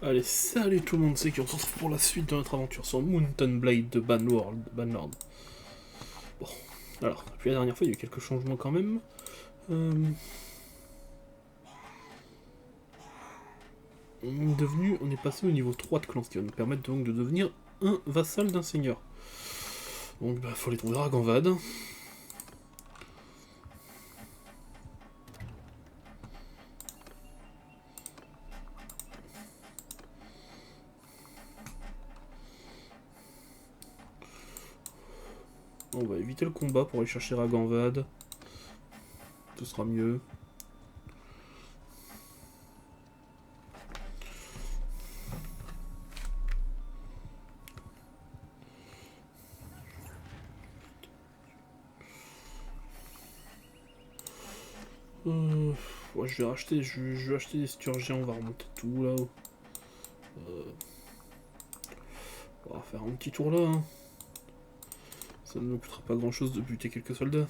Allez, salut tout le monde, c'est qui on se retrouve pour la suite de notre aventure sur Mountain Blade de Banlord. Bon, alors, depuis la dernière fois, il y a eu quelques changements quand même. On est passé au niveau 3 de clan, ce qui va nous permettre donc de devenir un vassal d'un seigneur. Donc, bah, faut aller trouver Raganvad. On va éviter le combat pour aller chercher Raganvad. Ce sera mieux. Ouais, je vais acheter des sturgiens, on va remonter tout là-haut. On va faire un petit tour là. Hein. Ça ne nous coûtera pas grand chose de buter quelques soldats.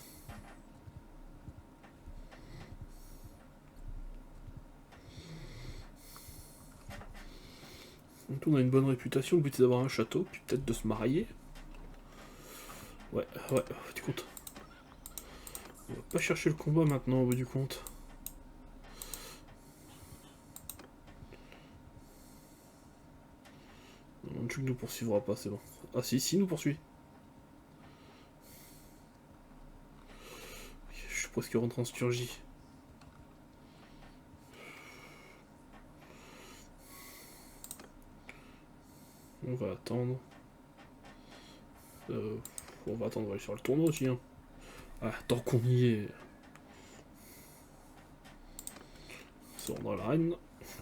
Donc on a une bonne réputation, le but c'est d'avoir un château, puis peut-être de se marier. Ouais, du compte. On va pas chercher le combat maintenant au bout du compte. Le truc nous poursuivra pas, c'est bon. Ah si, nous poursuit. Je suis presque rentré en Sturgie. On va attendre. On va attendre, on va aller sur le tournoi aussi. Hein. Ah, tant qu'on y est. Se rendre à l'arène.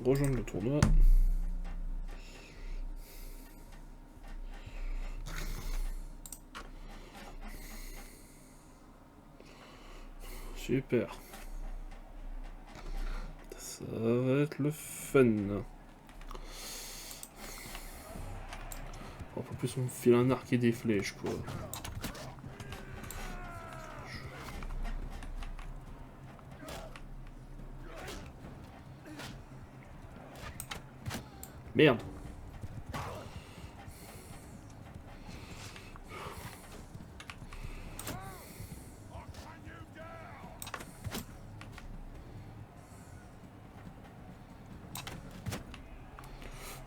Rejoindre le tournoi. Super. Ça va être le fun. En plus on me file un arc et des flèches quoi. Merde.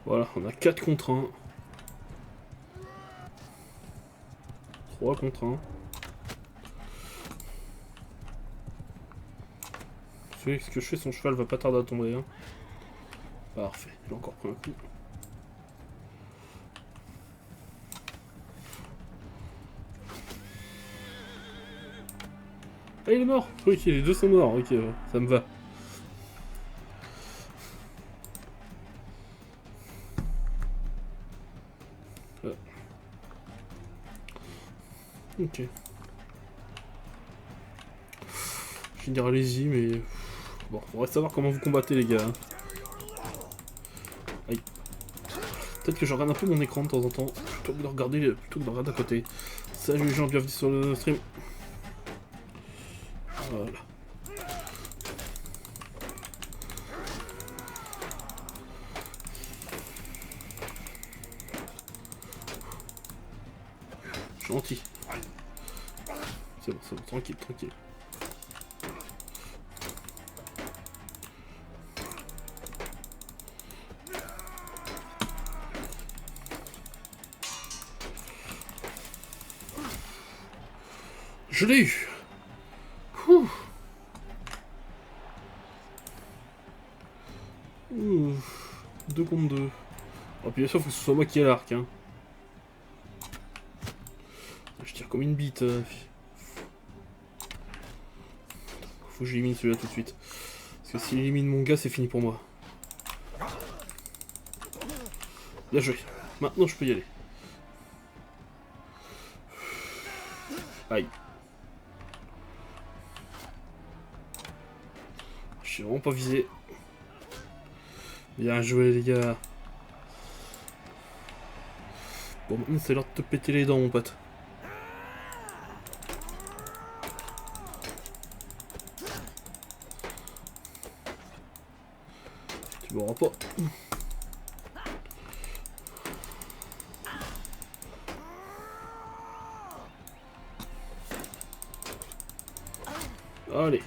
Voilà, on a 4 contre 1. 3 contre 1. Celui ce que je fais, son cheval va pas tarder à tomber. Hein. Parfait, il a encore pris un coup. Ah, il est mort. Ok, les deux sont morts. Ok, ça me va. Ok. Je vais dire allez-y, mais... Bon, faudrait savoir comment vous combattez, les gars. Aïe. Peut-être que je regarde un peu mon écran de temps en temps, plutôt que de regarder à côté. Salut les gens, bienvenue sur le stream. Voilà. Gentil. C'est bon, tranquille. Je l'ai eu. Ouh. 2 contre 2. Oh, puis bien sûr, faut que ce soit moi qui ai l'arc. Hein. Je tire comme une bite. Faut que j'élimine celui-là tout de suite. Parce que s'il élimine mon gars, c'est fini pour moi. Bien joué. Maintenant, je peux y aller. Aïe. Je suis vraiment pas visé. Bien joué, les gars. Bon, maintenant, c'est l'heure de te péter les dents, mon pote. Tu m'auras pas. Allez.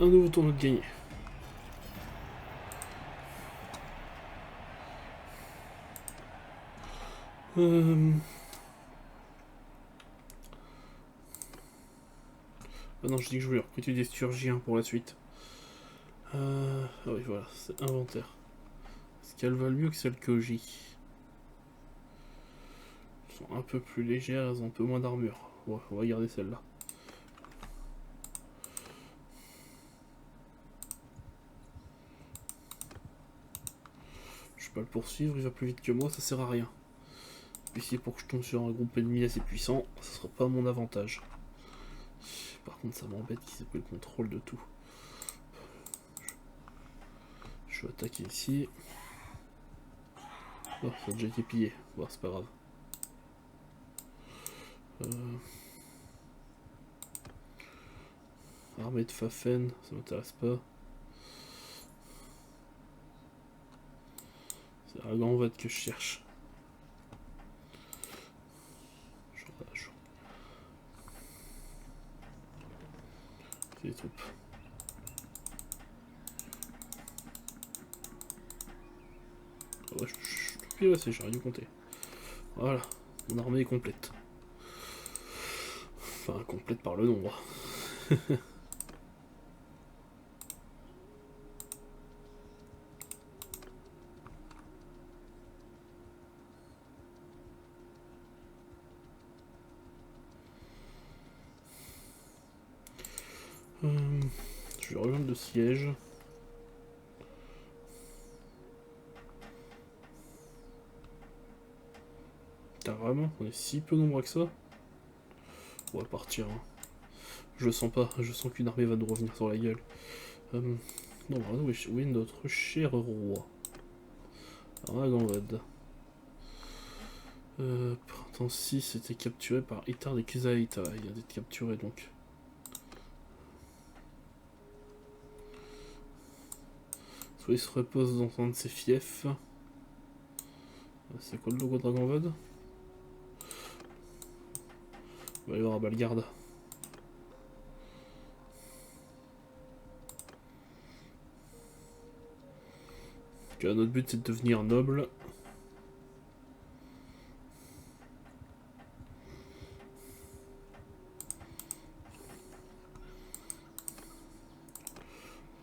Un nouveau tournoi de gagné. Ah non, je dis que je voulais recruter des chirurgiens pour la suite. Ah oui, voilà, c'est inventaire. Est-ce qu'elles valent mieux que celles que j'ai? Elles sont un peu plus légères, elles ont un peu moins d'armure. Ouais, on va garder celle-là. Je vais pas le poursuivre, il va plus vite que moi, ça sert à rien. Puis si pour que je tombe sur un groupe ennemi assez puissant, ça sera pas à mon avantage. Par contre, ça m'embête qu'ils aient pris le contrôle de tout. Je vais attaquer ici. Oh, ça a déjà été pillé. Bon, c'est pas grave. Armée de Fafen, ça m'intéresse pas. C'est la Ganvad que je cherche. C'est des troupes. Ouais, puis là, j'ai rien dû compter. Voilà, mon armée est complète. Enfin, complète par le nombre. Je vais rejoindre le siège. Putain, vraiment, on est si peu nombreux que ça. On va partir. Hein. Je le sens pas, je sens qu'une armée va nous revenir sur la gueule. Non, où est notre cher roi? Alors, Ganvad. Printemps 6 était capturé par Itard et Kizaïta. Il a été capturé donc. Soit il se repose dans un de ses fiefs. C'est quoi le logo de Dragonvad? On va aller voir à Balgarde. Notre but c'est de devenir noble.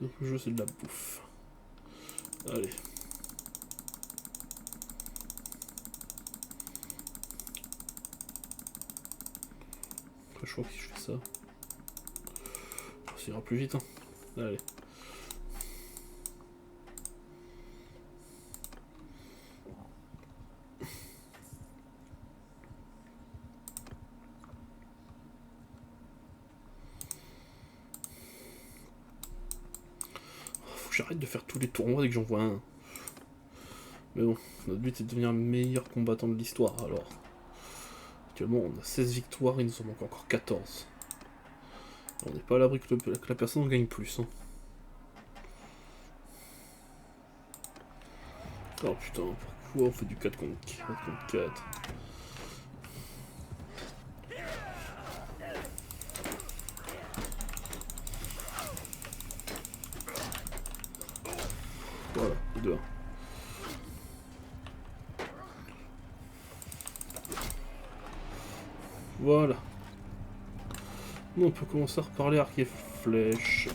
Donc le jeu c'est de la bouffe. Allez. Après je crois que si je fais ça, ça ira plus vite. Hein. Allez. J'arrête de faire tous les tournois dès que j'en vois un. Mais bon, notre but est de devenir meilleur combattant de l'histoire, alors. Actuellement, on a 16 victoires, il nous en manque encore 14. On n'est pas à l'abri que la personne en gagne plus. Hein. Oh putain, pourquoi on fait du 4 contre 4? Voilà, 2-1. Voilà. Nous, on peut commencer à reparler arc et flèche.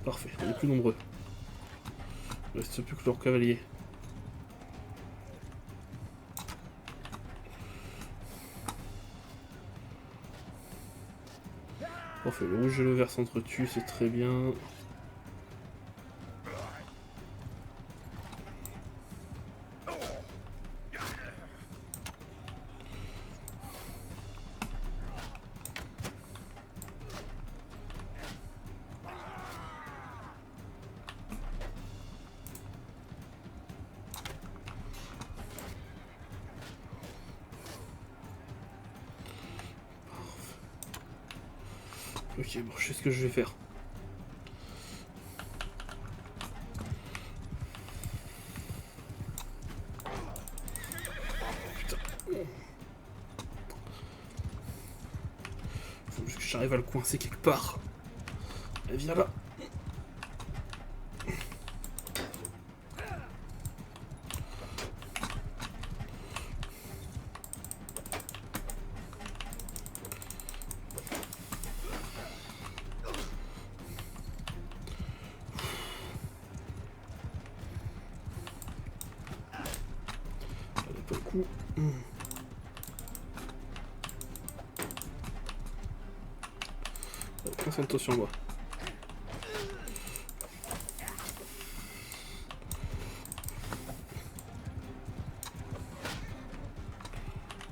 Parfait, on est plus nombreux. Il ne reste plus que leur cavalier. Parfait, le rouge et le vert s'entretuent, c'est très bien. Ok, bon, je sais ce que je vais faire. J'arrive à le coincer quelque part. Et viens là. Allez, pas le coup. Concentration moi.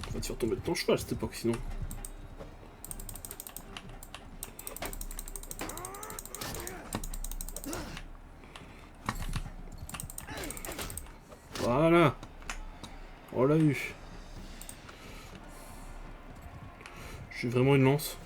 On va te faire tomber de ton cheval à cette époque sinon. Voilà. On l'a eu. Je suis vraiment une lance.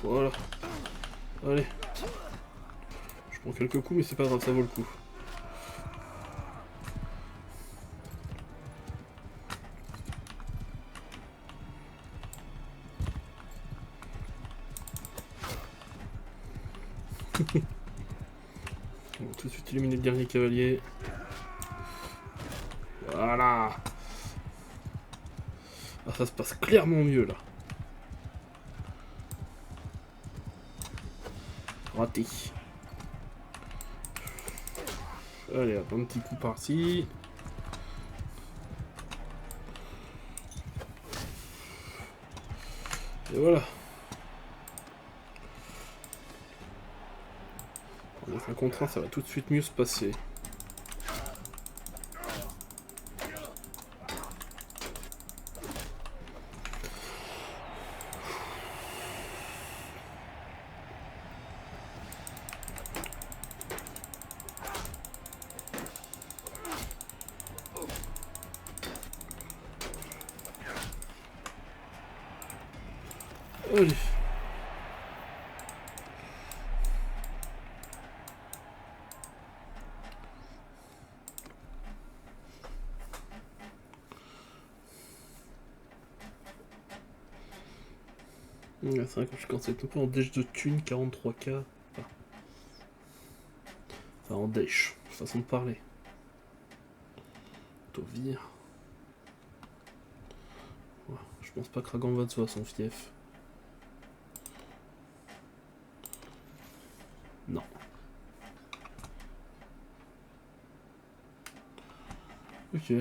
Voilà. Allez. Je prends quelques coups, mais c'est pas grave, ça vaut le coup. On va tout de suite éliminer le dernier cavalier. Voilà. Ah, ça se passe clairement mieux là. Raté. Allez, hop, un petit coup par-ci. Et voilà. Avec un contre 1, ça va tout de suite mieux se passer. Allez. Ouais, c'est vrai que je commence à être un peu en dèche de thunes, 43K. Enfin, en dèche, façon de parler. Tovir. Ouais, je pense pas que Raganvad soit son fief. Non. Ok.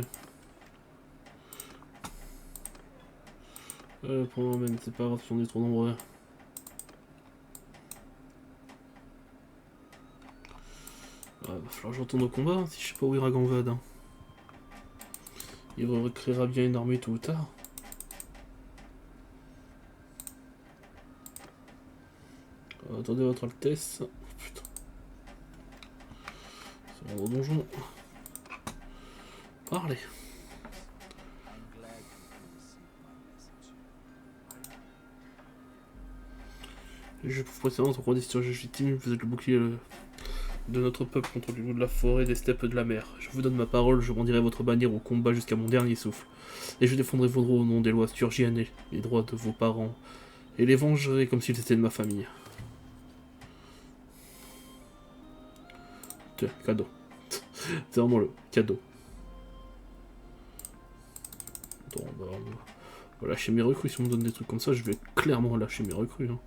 Pour le moment, c'est pas grave si on est trop nombreux. Va falloir que je retourne au combat hein, si je sais pas où est Raganvad. Hein. Il recréera bien une armée tôt ou tard. Attendez votre Altesse. Oh, putain. C'est vraiment donjon. Parlez. Les jeux précédents, au roi des sturages légitimes, vous êtes le bouclier de notre peuple contre le loup de la forêt, des steppes de la mer. Je vous donne ma parole, je rendirai votre bannière au combat jusqu'à mon dernier souffle. Et je défendrai vos droits au nom des lois sturgiennes et les droits de vos parents. Et les vengerai comme s'ils étaient de ma famille. Tiens, cadeau. C'est vraiment le cadeau. Attends, on va lâcher mes recrues. Si on me donne des trucs comme ça, je vais clairement lâcher mes recrues. Hein.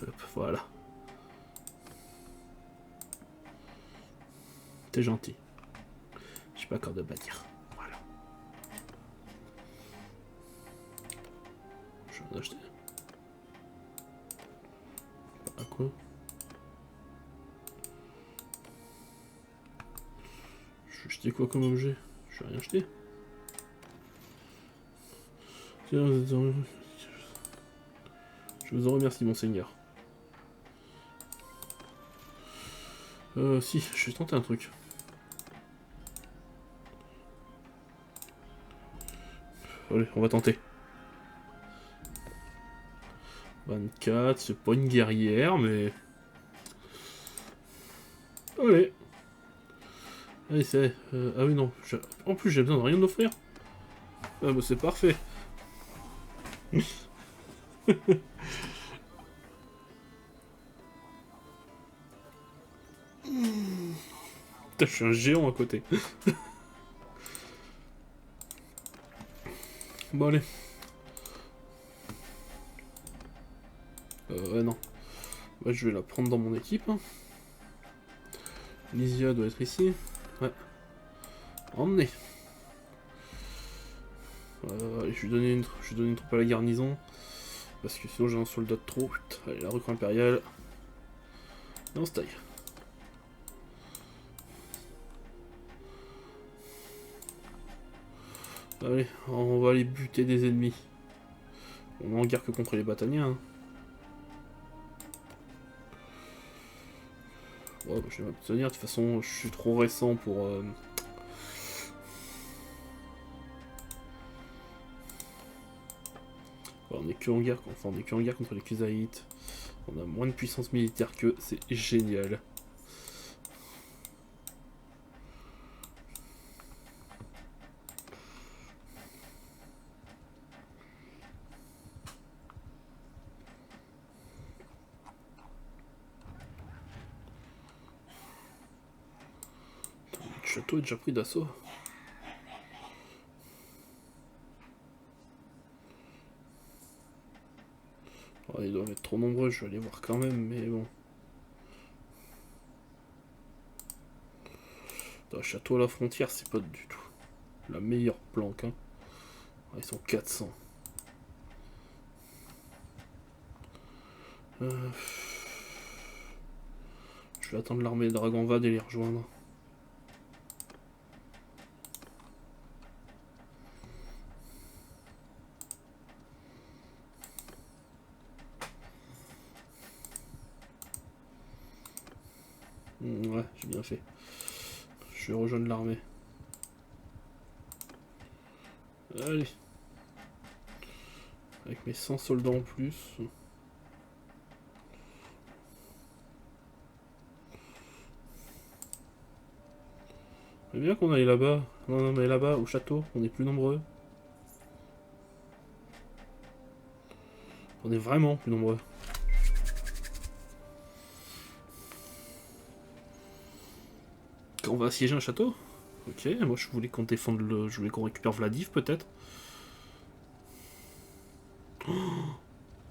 Hop, voilà. T'es gentil. J'ai pas encore de bannière. Voilà. Je vais en acheter. À quoi? Je vais acheter quoi comme objet? Je vais rien acheter. Je vous en remercie, monseigneur. Si, je vais tenter un truc. Allez, on va tenter. 24, c'est pas une guerrière, mais... Allez. Allez, c'est... ah oui, non. En plus, j'ai besoin de rien d'offrir. Ah bah c'est parfait. Putain, je suis un géant à côté. Bon, allez. Ouais, non. Bah, je vais la prendre dans mon équipe. Hein. Lysia doit être ici. Ouais. Emmener. Allez, je vais donner une troupe à la garnison. Parce que sinon j'ai un soldat de trop. Allez, la recrue impériale. Et on se taille. Allez, on va aller buter des ennemis. On est en guerre que contre les bataillons. Hein. Ouais, bah, je vais m'abstenir. De toute façon, je suis trop récent pour... on est que en guerre, enfin, on est que en guerre contre les Kusaïtes. On a moins de puissance militaire qu'eux, c'est génial. Le château est déjà pris d'assaut. Oh, ils doivent être trop nombreux, je vais aller voir quand même, mais bon. Le château à la frontière, c'est pas du tout la meilleure planque. Hein. Ils sont 400. Je vais attendre l'armée de Dragonvad et les rejoindre. Ouais, j'ai bien fait. Je vais rejoindre l'armée. Allez. Avec mes 100 soldats en plus. C'est bien qu'on aille là-bas. Non, non, mais là-bas, au château, on est plus nombreux. On est vraiment plus nombreux. Quand on va assiéger un château? Ok, moi je voulais qu'on défende le... Je voulais qu'on récupère Vladiv peut-être.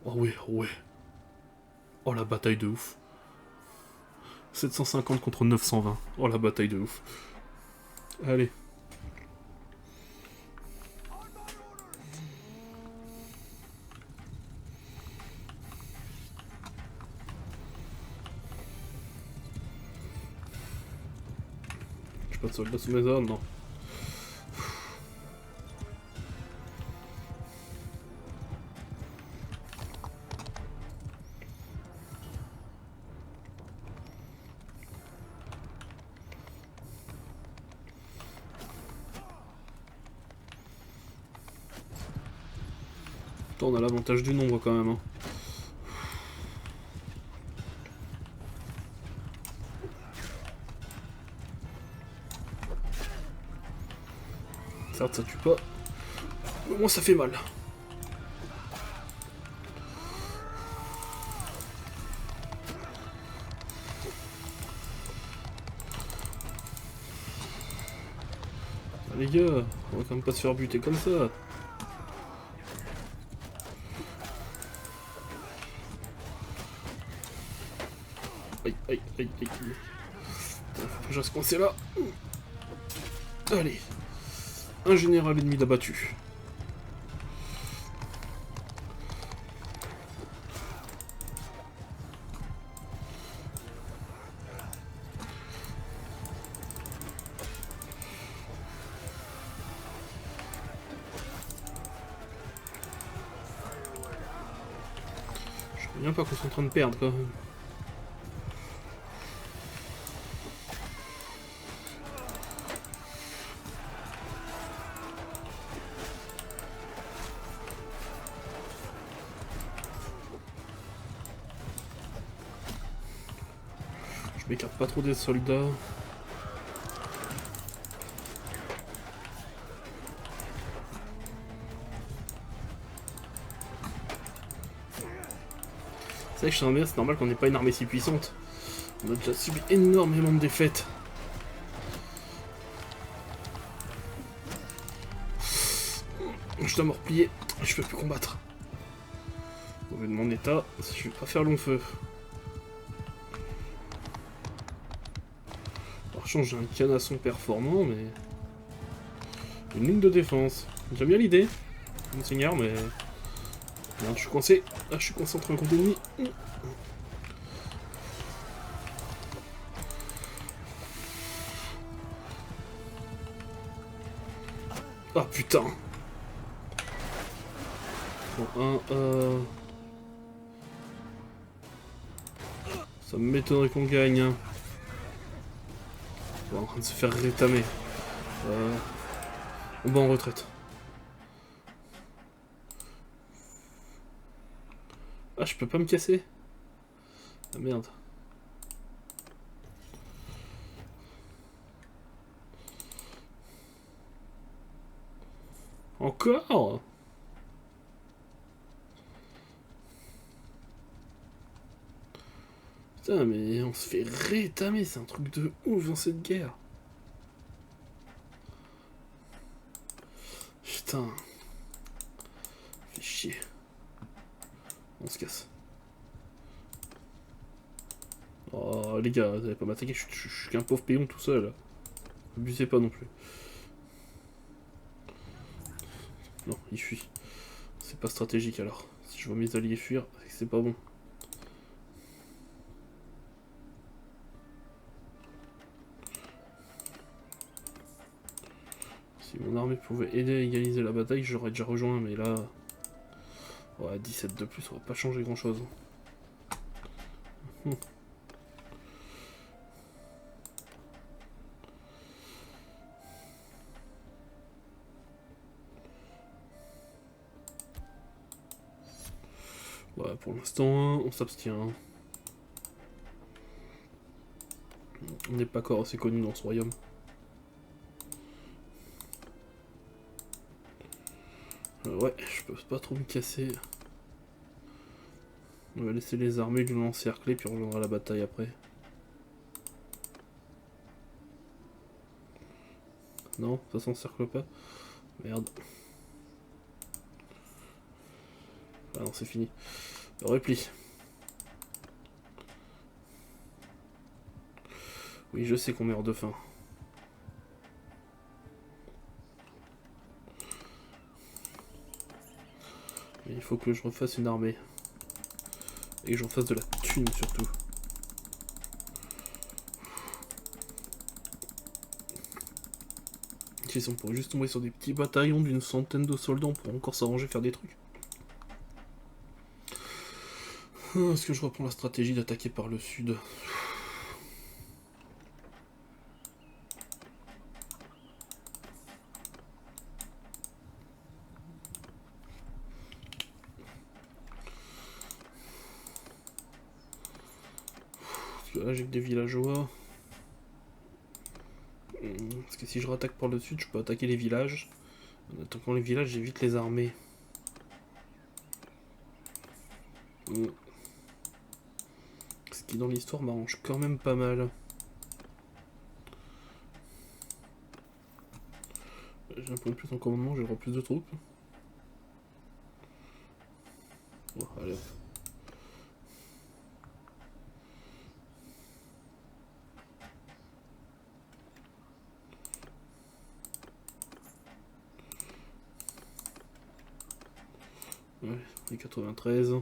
Oh ouais, ouais. Oh la bataille de ouf. 750 contre 920. Oh la bataille de ouf. Allez. J'ai pas de soldats sous mes ordres, non. On a l'avantage du nombre quand même. Hein. Certes, ça tue pas. Mais moi, ça fait mal. Ah, les gars, on va quand même pas se faire buter comme ça. Aïe, aïe, aïe, aïe. Faut que je reste coincé là. Allez. Un général ennemi d'abattu. Je sais bien pas qu'on soit en train de perdre quand même. m'écarte pas trop des soldats. C'est vrai que je suis bien, c'est normal qu'on n'ait pas une armée si puissante. On a déjà subi énormément de défaites. Je dois me replier, je peux plus combattre. Au vu de mon état, je vais pas faire long feu. Par contre, j'ai un canasson performant, mais... une ligne de défense. J'aime bien l'idée, monseigneur, mais... merde, je suis coincé. Ah, je suis coincé entre un groupe d'ennemis. Ah, putain. Bon, ça m'étonnerait qu'on gagne. Hein. On est en train de se faire rétamer. On va en retraite. Ah, je peux pas me casser. Ah, merde. Encore? Putain, mais on se fait rétamer, c'est un truc de ouf dans cette guerre. Putain. Fait chier. On se casse. Oh les gars, vous allez pas m'attaquer, je suis qu'un pauvre péon tout seul. Abusez pas non plus. Non, il fuit. C'est pas stratégique alors. Si je vois mes alliés fuir, c'est pas bon. Si mon armée pouvait aider à égaliser la bataille, j'aurais déjà rejoint, mais là... ouais, 17 de plus, ça va pas changer grand chose. Ouais, pour l'instant, on s'abstient. On n'est pas encore assez connu dans ce royaume. Ouais, je peux pas trop me casser. On va laisser les armées lui l'encercler, puis on rejoindra la bataille après. Non, ça s'encercle pas. Merde. Ah non, c'est fini. Repli. Oui, je sais qu'on meurt de faim. Mais il faut que je refasse une armée. Et que j'en fasse de la thune surtout. Si on pourrait juste tomber sur des petits bataillons d'une centaine de soldats, on pourrait encore s'arranger faire des trucs. Est-ce que je reprends la stratégie d'attaquer par le sud? Parce que là j'ai que des villageois. Parce que si je rattaque par le sud, je peux attaquer les villages. En attaquant les villages, j'évite les armées. Ce qui dans l'histoire m'arrange quand même pas mal. J'ai un point de plus en commandement, j'ai le droit plus de troupes. Bon, allez hop. Ouais, les 93.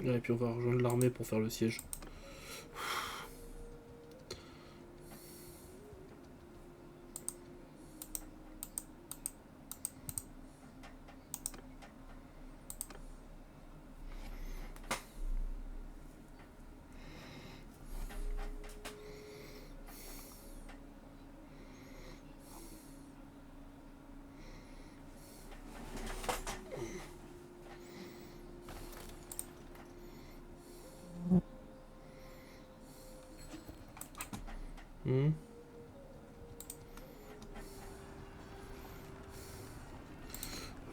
Et puis on va rejoindre l'armée pour faire le siège.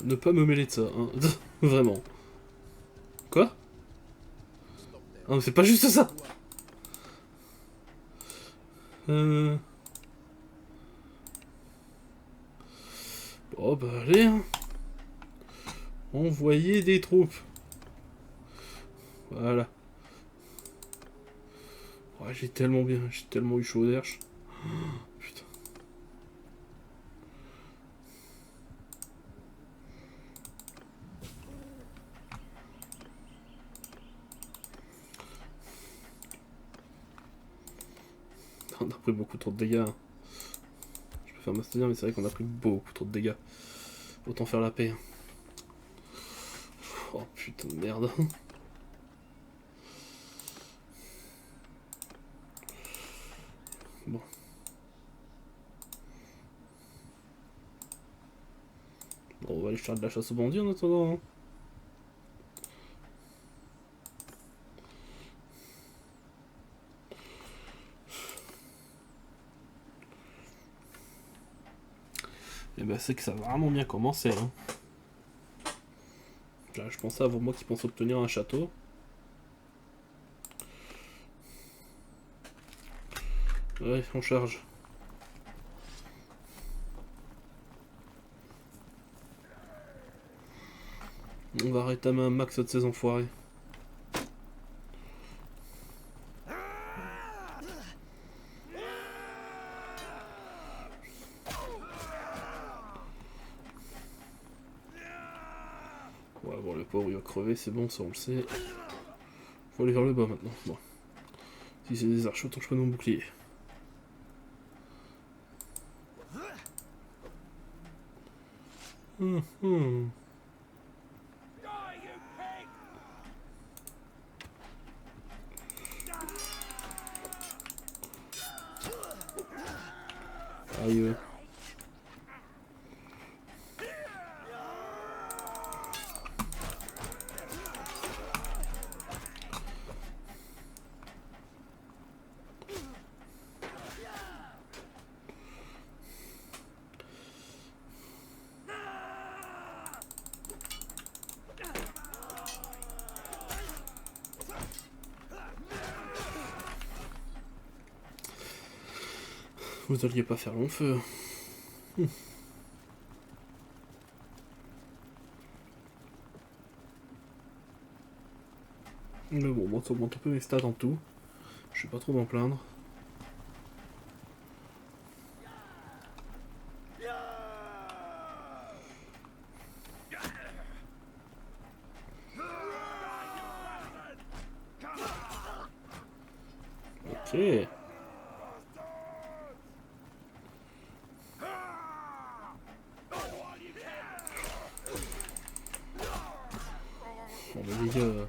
Ne pas me mêler de ça, hein. Vraiment. Quoi? Ah, c'est pas juste ça. Oh bah allez, hein. Envoyer des troupes. Voilà. Ouais, j'ai tellement bien, j'ai tellement eu chaud au derche. Putain. On a pris beaucoup trop de dégâts. Hein. Je peux faire ma c'est-à-dire, mais c'est vrai qu'on a pris beaucoup trop de dégâts. Autant faire la paix. Hein. Oh putain de merde. Bon. Bon, on va aller faire de la chasse aux bandits en attendant. Hein. Et ben c'est que ça va vraiment bien commencer. Hein. Là, je pensais avoir moi qui pense obtenir un château. Ouais, on charge. On va rétamer un max de ces enfoirés. Ouais, bon, le pauvre il va crever, c'est bon, ça on le sait. Faut aller vers le bas maintenant. Bon. Si c'est des archers, autant que je prenne mon bouclier. Aïe. Vous alliez pas faire long feu. Mais bon, moi ça augmente un peu mes stats en tout. Je vais pas trop m'en plaindre. Ok. Bon, mais les gars...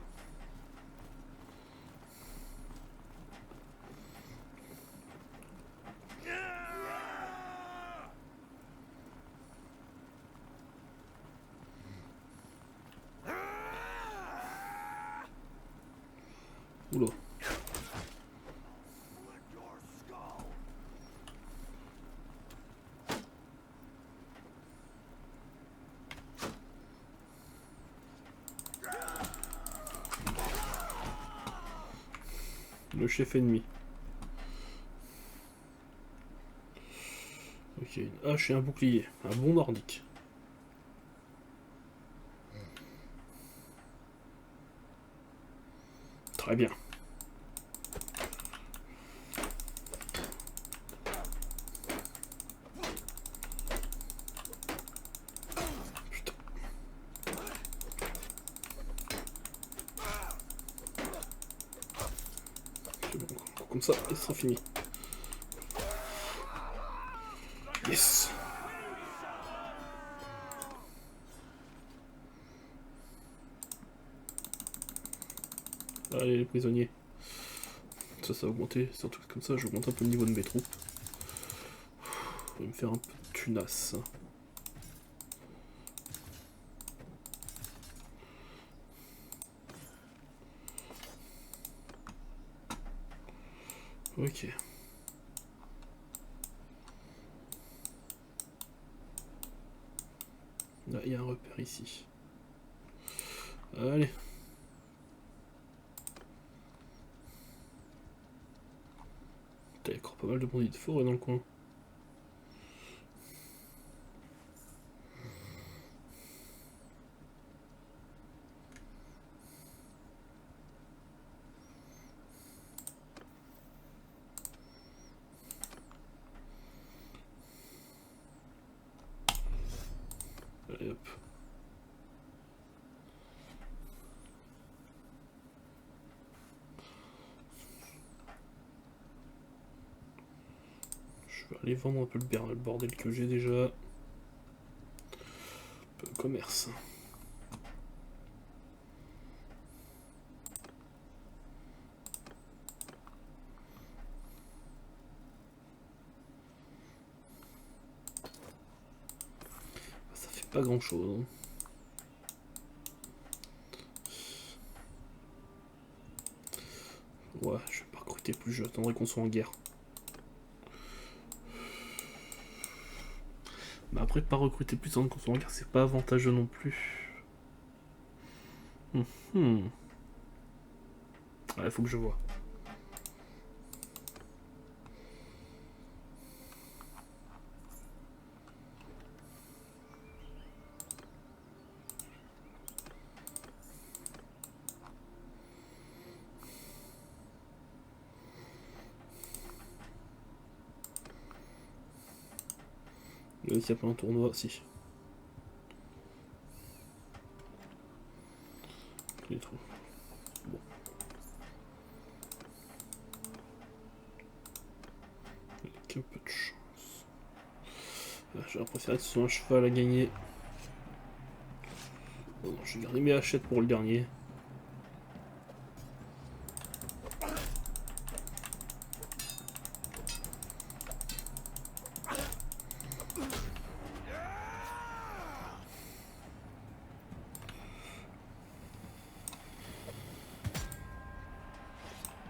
Oula. Le chef ennemi. Ok, une hache et un bouclier. Un bon nordique. Très bien. Putain. comme ça, et ce sera fini. Yes. Allez les prisonniers. Ça va augmenter, surtout comme ça j'augmente un peu le niveau de mes troupes. Je vais me faire un peu de tunasse. Ok. Là, il y a un repère ici. Allez. Il y a encore pas mal de bandits de forêt dans le coin. Allez hop. Je vais aller vendre un peu le bordel que j'ai déjà. Un peu de commerce. Ça fait pas grand chose. Ouais, je vais pas recruter plus, j'attendrai qu'on soit en guerre. Mais après, pas recruter plus en qu'on soit en guerre, c'est pas avantageux non plus. Ouais, faut que je vois. Il n'y a pas un tournoi, si. Les trous. Bon. Avec un peu de chance. J'aurais préféré que ce soit un cheval à gagner. Bon, non, j'ai gardé mes hachettes pour le dernier.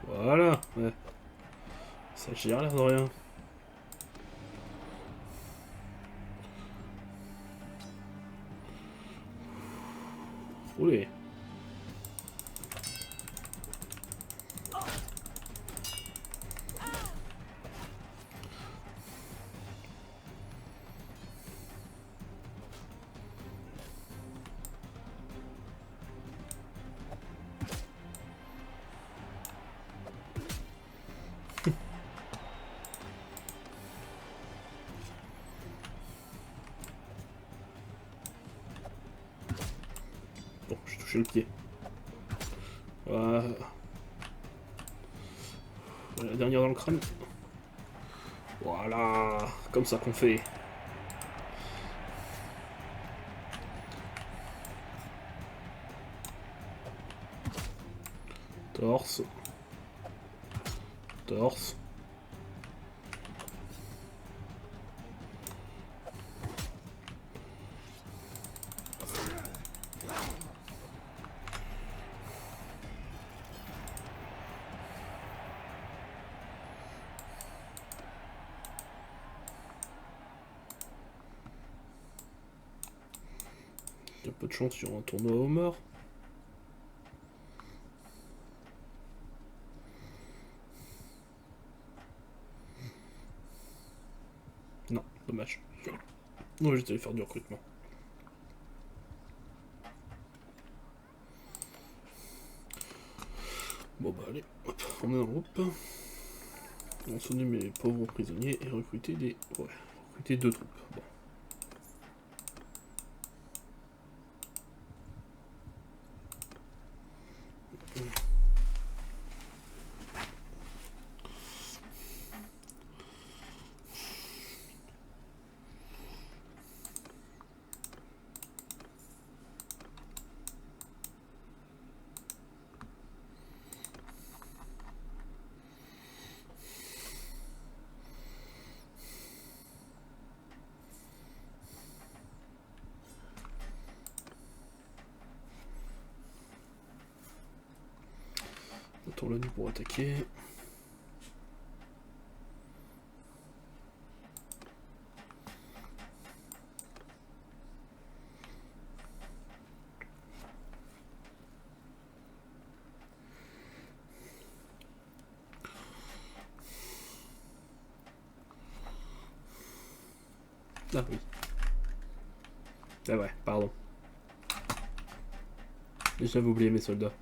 Voilà, ouais. Ça gère l'air de rien. Oulé. Bon, j'ai touché le pied. Voilà. La dernière dans le crâne. Voilà, comme ça qu'on fait. Torse. Torse. Il y a peu de chance sur un tournoi au mort. Non, dommage. Non, j'étais allé faire du recrutement. Bon bah allez, hop, on est en groupe. On sonne mes pauvres prisonniers et recruter des... Ouais, recruter 2 troupes. Bon. Tourne le nid pour attaquer. Ah oui. Ah ouais, pardon. J'avais oublié mes soldats.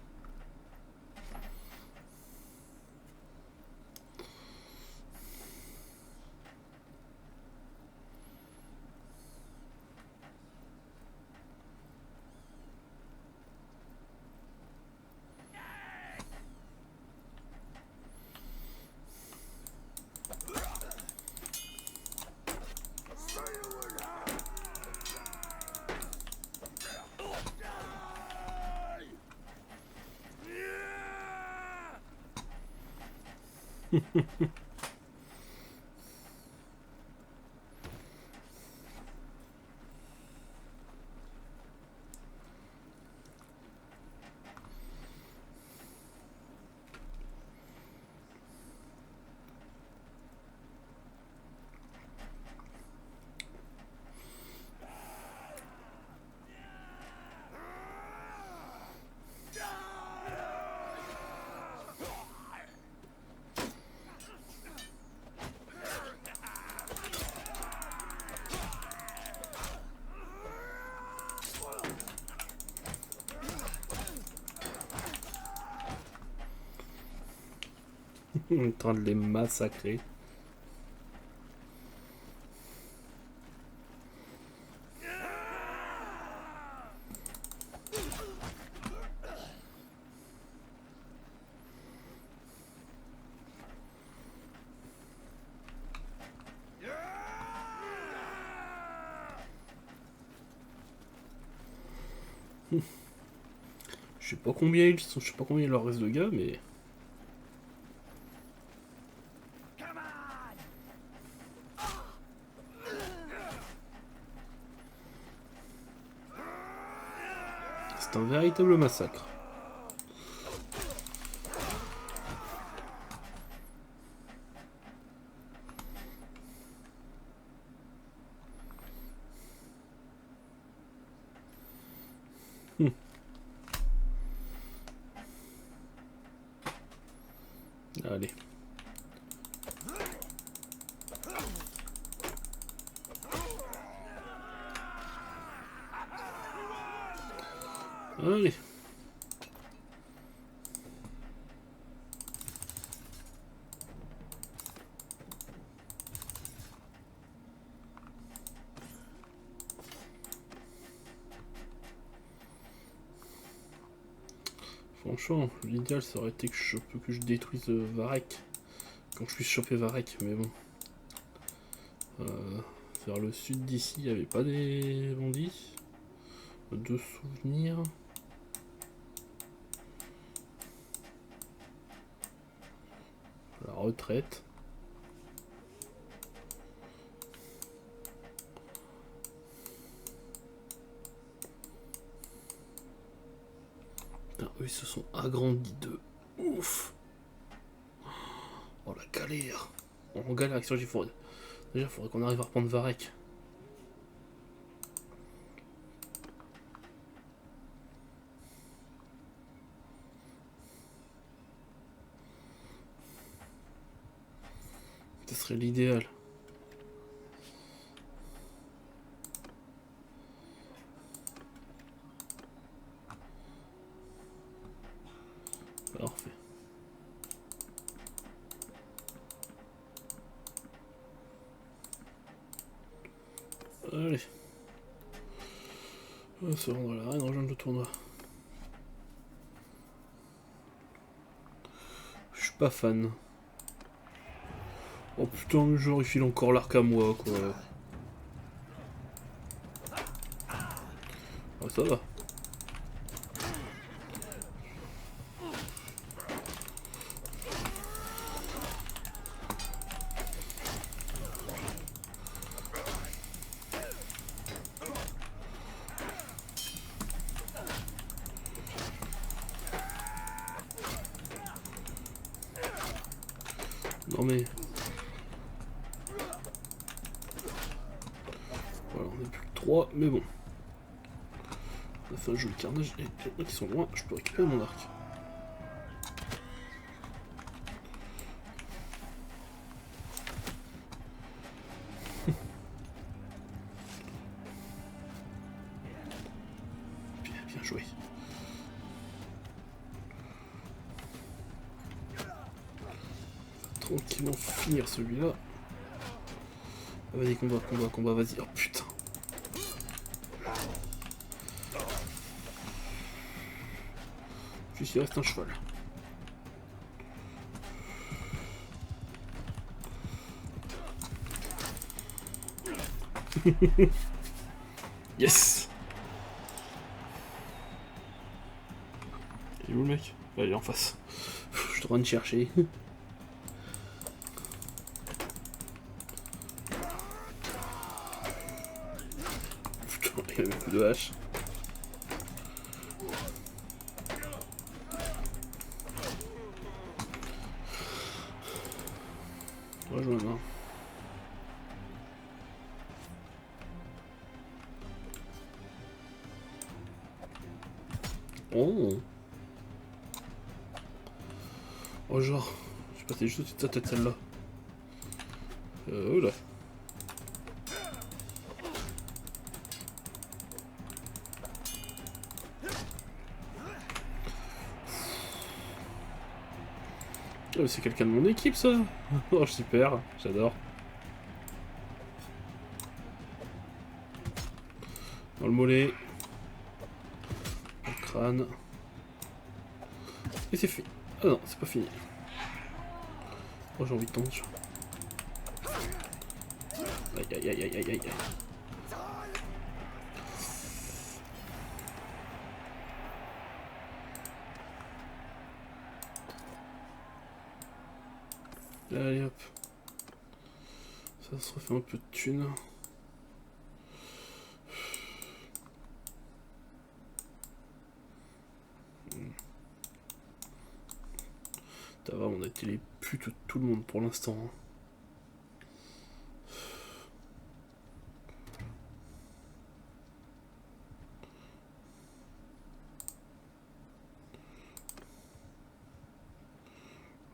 En train de les massacrer. Je sais pas combien ils sont, je sais pas combien il leur reste de gars, mais. C'est un véritable massacre. Allez. Allez. Franchement, l'idéal ça aurait été que je détruise Varek. Quand je puisse choper Varek, mais bon. Vers le sud d'ici, il n'y avait pas des bandits. De souvenirs. La retraite. Putain, eux ils se sont agrandis de ouf. Oh la galère. On galère avec ça, déjà il faudrait qu'on arrive à reprendre Varek. Ce serait l'idéal. Parfait. Allez. On va se rendre à l'arène, rejoindre le tournoi. Je suis pas fan. Oh putain, le joueur il file encore l'arc à moi quoi. Ah, ça va. mais... Voilà, on n'a plus que 3, mais bon. On a fait un joli carnage, et les mecs qui sont loin, je peux récupérer mon arc. Bien joué. Tranquillement finir celui-là. Ah, vas-y, combat, vas-y. Oh putain. Juste il reste un cheval. Yes. Il est où le mec? Bah, il est en face. Je suis en train de chercher. Putain, il y a un coup de hache. Rejoins-moi. Oh. Oh genre, je suis passé juste au-dessus de sa tête celle-là. Oula. Oh, c'est quelqu'un de mon équipe ça. Oh super, j'adore. Dans le mollet. Dans le crâne. Et c'est fini. Ah non, c'est pas fini. Oh j'ai envie de tomber. Aïe aïe aïe aïe aïe aïe. Allez hop. Ça se refait un peu de thunes. Ça va, on a été les putes de tout le monde pour l'instant.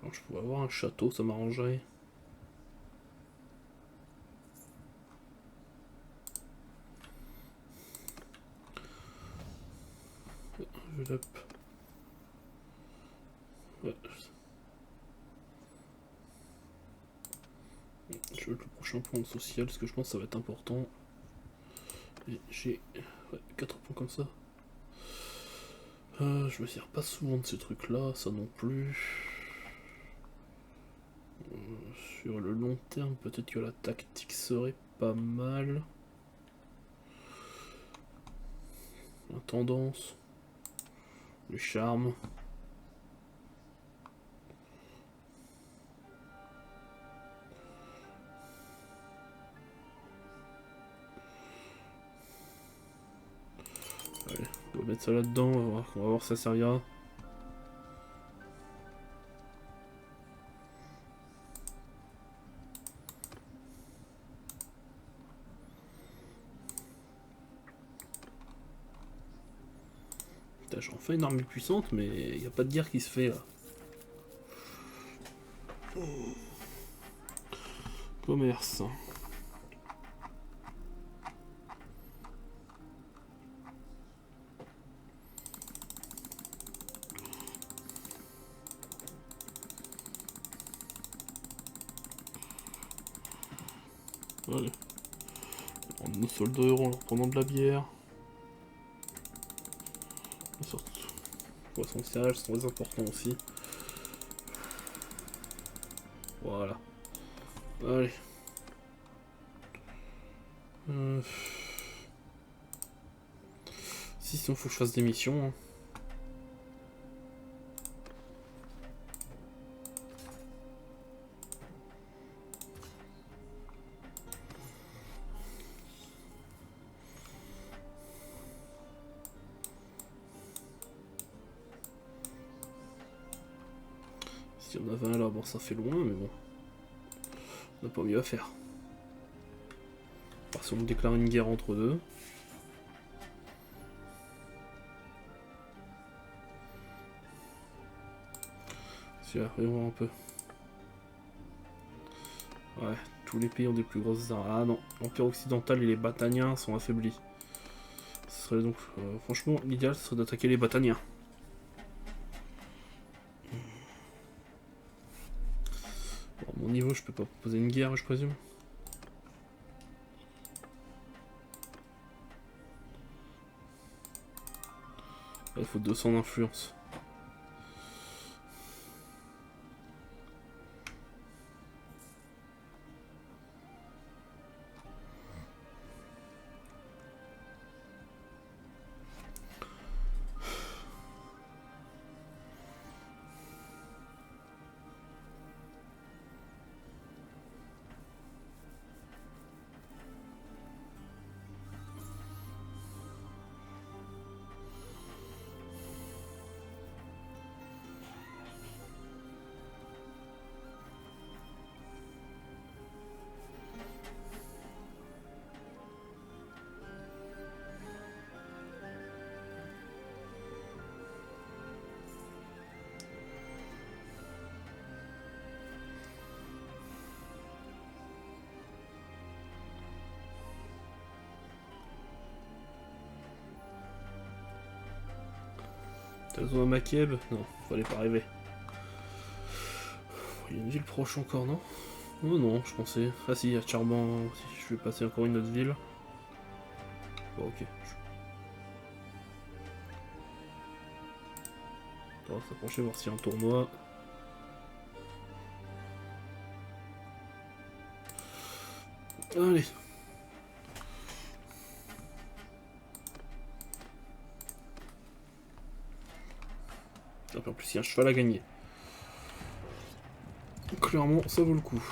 Alors, je pourrais avoir un château, ça m'arrangerait. Je l'up. Ouais. Je veux le prochain point social, parce que je pense que ça va être important. Et j'ai 4 points comme ça. Je me sers pas souvent de ces trucs là, ça non plus. Sur le long terme, peut-être que la tactique serait pas mal. La tendance. Le charme. Allez, on va mettre ça là-dedans, on va voir si ça servira. Putain, j'ai enfin une armée puissante, mais il n'y a pas de guerre qui se fait là. Commerce. Allez. On prend nos soldats euros en leur prenant de la bière. Surtout, poissons céréales sont très importants aussi. Voilà. Allez. Si, sinon faut que je fasse des missions. Hein. Si on avait un là, bon ça fait loin, mais bon. On n'a pas mieux à faire. Parce qu'on déclare une guerre entre deux. Si, voyons voir un peu. Ouais, tous les pays ont des plus grosses armes. Ah non, l'Empire occidental et les Battaniens sont affaiblis. Ce serait donc, franchement, l'idéal ce serait d'attaquer les Battaniens. Bon, à mon niveau, je peux pas proposer une guerre, je présume. Il faut 200 d'influence. T'as besoin d'un Makeb? Non, fallait pas rêver. Il y a une ville proche encore, non? Oh non, je pensais. Ah si, il y a Charban. Si je vais passer encore une autre ville. Bon, ok. On va s'approcher, voir s'il y a un tournoi. Allez. En plus, il y a un cheval à gagner. Clairement, ça vaut le coup.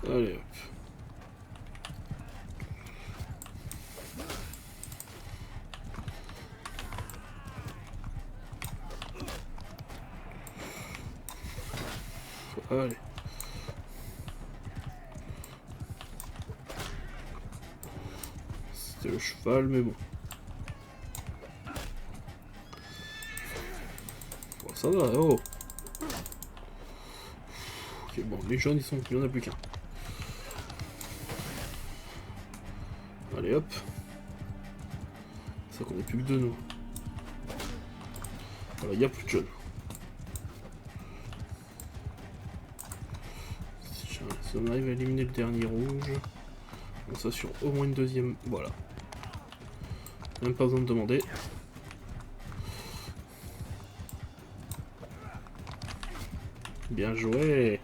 Allez hop. Allez. C'était le cheval, mais bon. Bon, ça va, oh. Ok, bon, les jaunes, il n'y en a plus qu'un. Allez hop. C'est ça qu'on est plus que deux, nous. Voilà, il n'y a plus de jaunes. Si on arrive à éliminer le dernier rouge, on s'assure au moins une deuxième. Voilà. Même pas besoin de demander. Bien joué.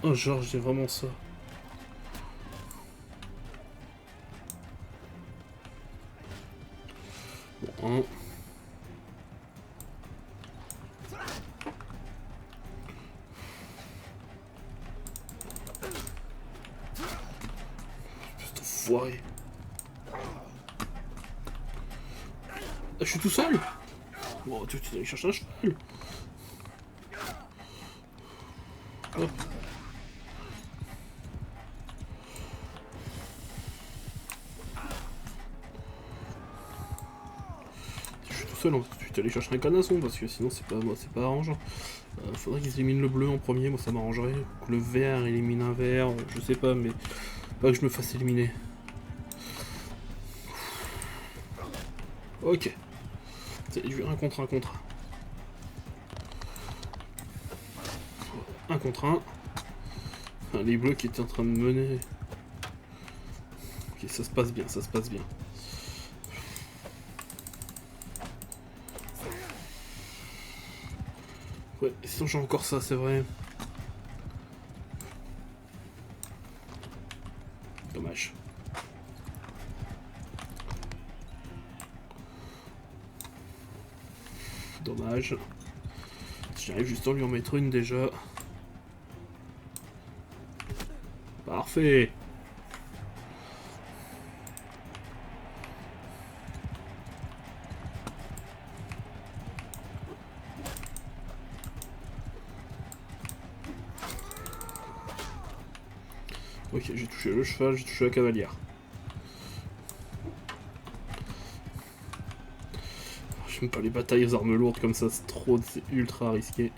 Oh Georges, j'ai vraiment ça. Bon, un. Foiré. Ah, je suis tout seul. Bon, tu allais chercher un cheval. Hop. Je suis tout seul, hein. Tu allais chercher un canasson parce que sinon c'est pas arrangeant. Faudrait qu'ils éliminent le bleu en premier, moi ça m'arrangerait. Que le vert élimine un vert, je sais pas, mais pas que je me fasse éliminer. Ok. C'est du 1 contre 1 contre 1. 1 contre 1. Enfin, les bleus qui étaient en train de mener. Ok, ça se passe bien, ça se passe bien. Ouais, sinon j'ai encore ça, c'est vrai. Dommage. Dommage. J'arrive juste à lui en mettre une déjà. Parfait. Ok, j'ai touché le cheval, j'ai touché la cavalière. J'aime pas les batailles aux armes lourdes comme ça, c'est ultra risqué.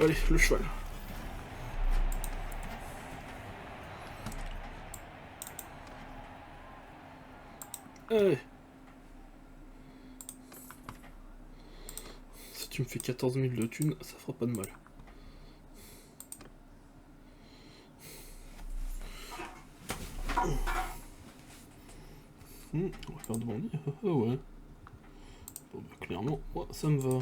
Allez, le cheval. Allez. Si tu me fais 14 000 de thunes, ça fera pas de mal. On va faire de bandit. Ah ouais. Bon, bah, clairement, moi, ça me va.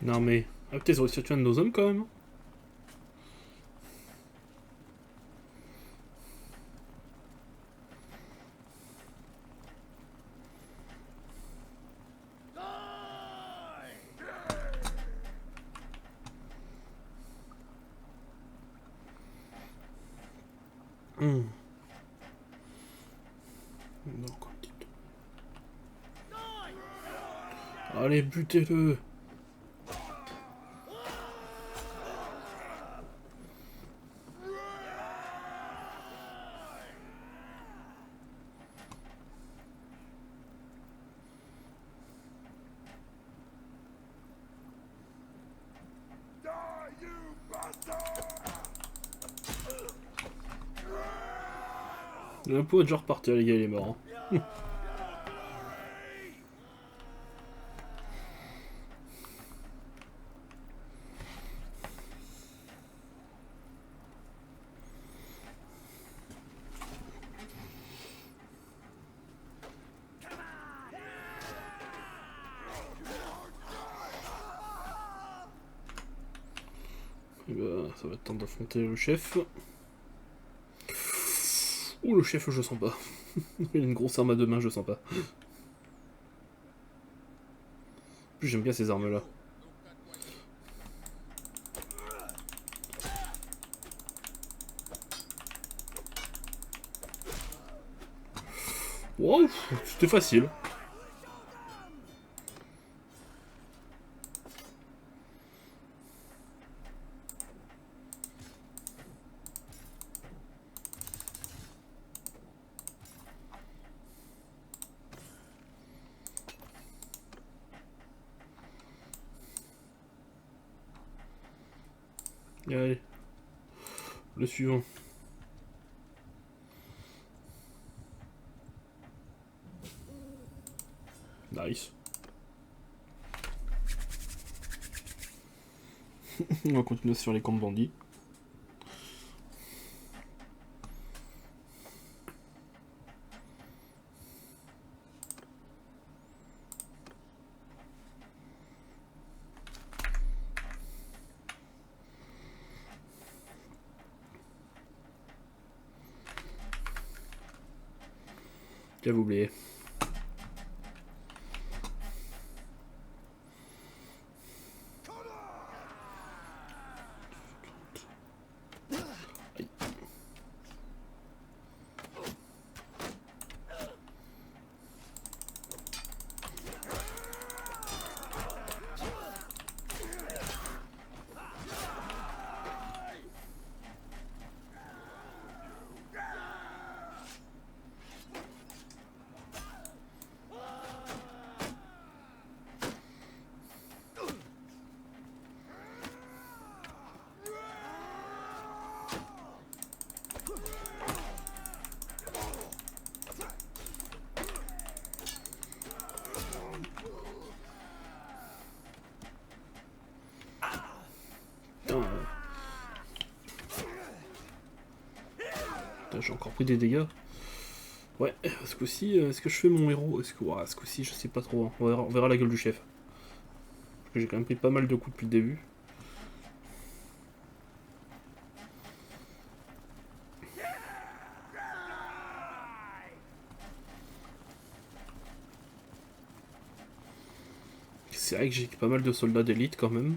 Non mais... Ah putain, ils ont réussi à tuer un de nos hommes quand même. Non, encore un petit peu. Allez, butez-le. L'impôt est déjà reparti, les gars, il est mort. Hein. Et bah, ça va être temps d'affronter le chef. Ouh, le chef, je sens pas. Il a une grosse arme à deux mains, je sens pas. En plus, j'aime bien ces armes-là. Wow, c'était facile. Allez, le suivant. Nice. On va continuer sur les camps de bandits. J'avais oublié. « 」 « 」 « 」 « 」 « 」 « 」 « 」 « 」 « 」 « 」 « 」 « 」 « 」 « 」 « 」 « 」 « 」 « 」 « 」 « 」 « 」 « 」 « 」 « 」 « 」 « 」 « 」 « 」 « 」 « 」 » « j'ai encore pris des dégâts. Ouais, ce coup-ci, est-ce que je fais mon héros? Est-ce que... Ouais, ce coup-ci, je sais pas trop. Hein. On verra la gueule du chef. Parce que j'ai quand même pris pas mal de coups depuis le début. C'est vrai que j'ai pas mal de soldats d'élite quand même.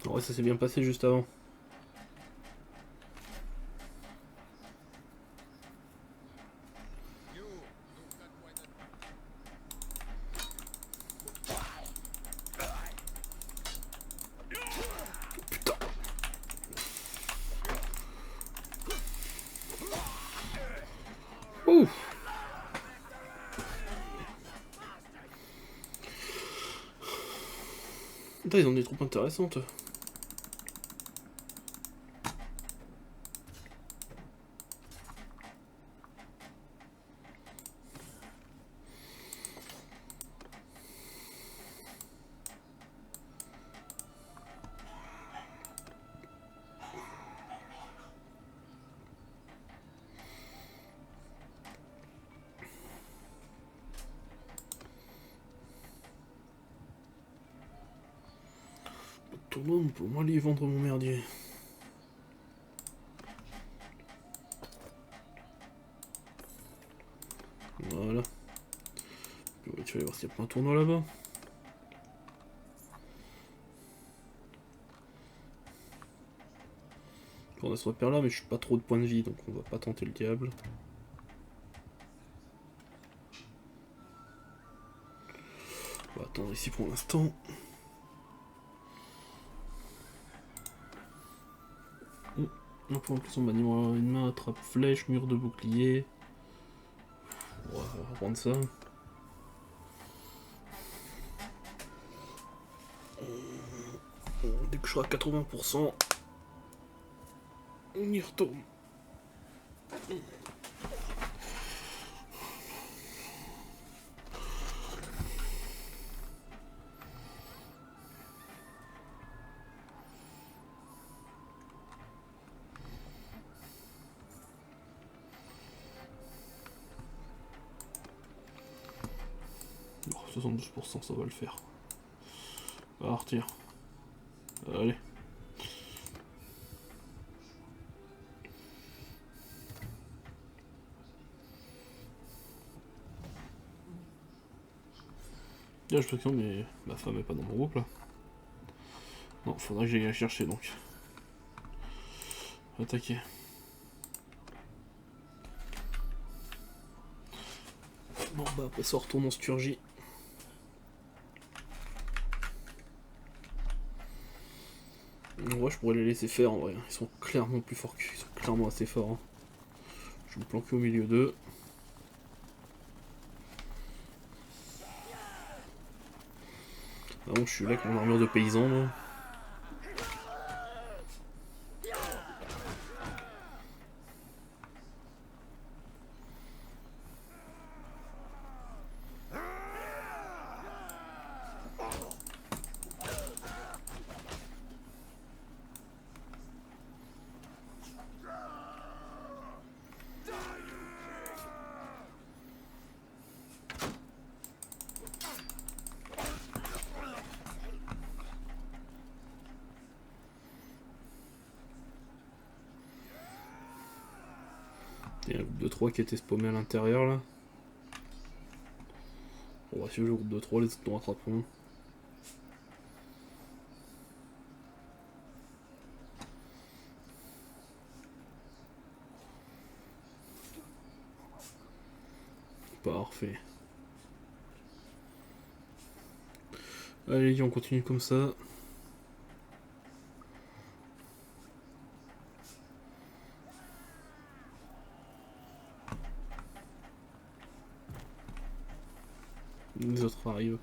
Ouais, ça s'est bien passé juste avant. Putain. Ouh. Putain, ils ont des troupes intéressantes. Tournoi, on peut au moins aller vendre mon merdier. Voilà. Ouais, tu vas aller voir s'il y a pas un tournoi là-bas. On a ce repère là, mais je suis pas trop de points de vie, donc on va pas tenter le diable. On va attendre ici pour l'instant. Pour en plus, on m'a dit une main attrape flèche, mur de bouclier. On va prendre ça. Dès que je serai à 80%, on y retourne. Bon, 72%, ça va le faire. On va partir. Allez. Là, je préviens, mais ma femme est pas dans mon groupe là. Non, faudrait que j'aille la chercher donc. Attaquer. Bon, bah après ça, on retourne en Sturgie. En vrai, je pourrais les laisser faire en vrai. Ils sont clairement plus forts que. Ils sont clairement assez forts. Hein. Je vais me planquer au milieu d'eux. Ah bon, je suis là avec mon armure de paysan là. Il y a un groupe de 3 qui était spammé à l'intérieur là. On va suivre le groupe de 3, les autres nous rattraperont. Parfait. Allez, on continue comme ça. Les autres arrivent.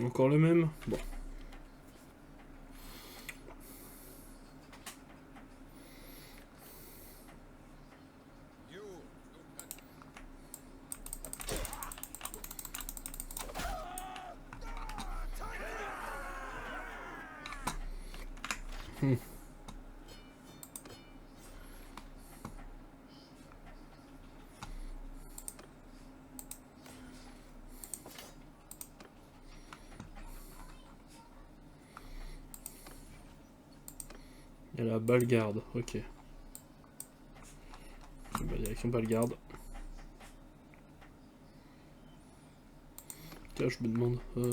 Encore le même? Bon. Il y a la Balgarde, ok. Bah, direction Balgarde. Tiens, je me demande. Ouais.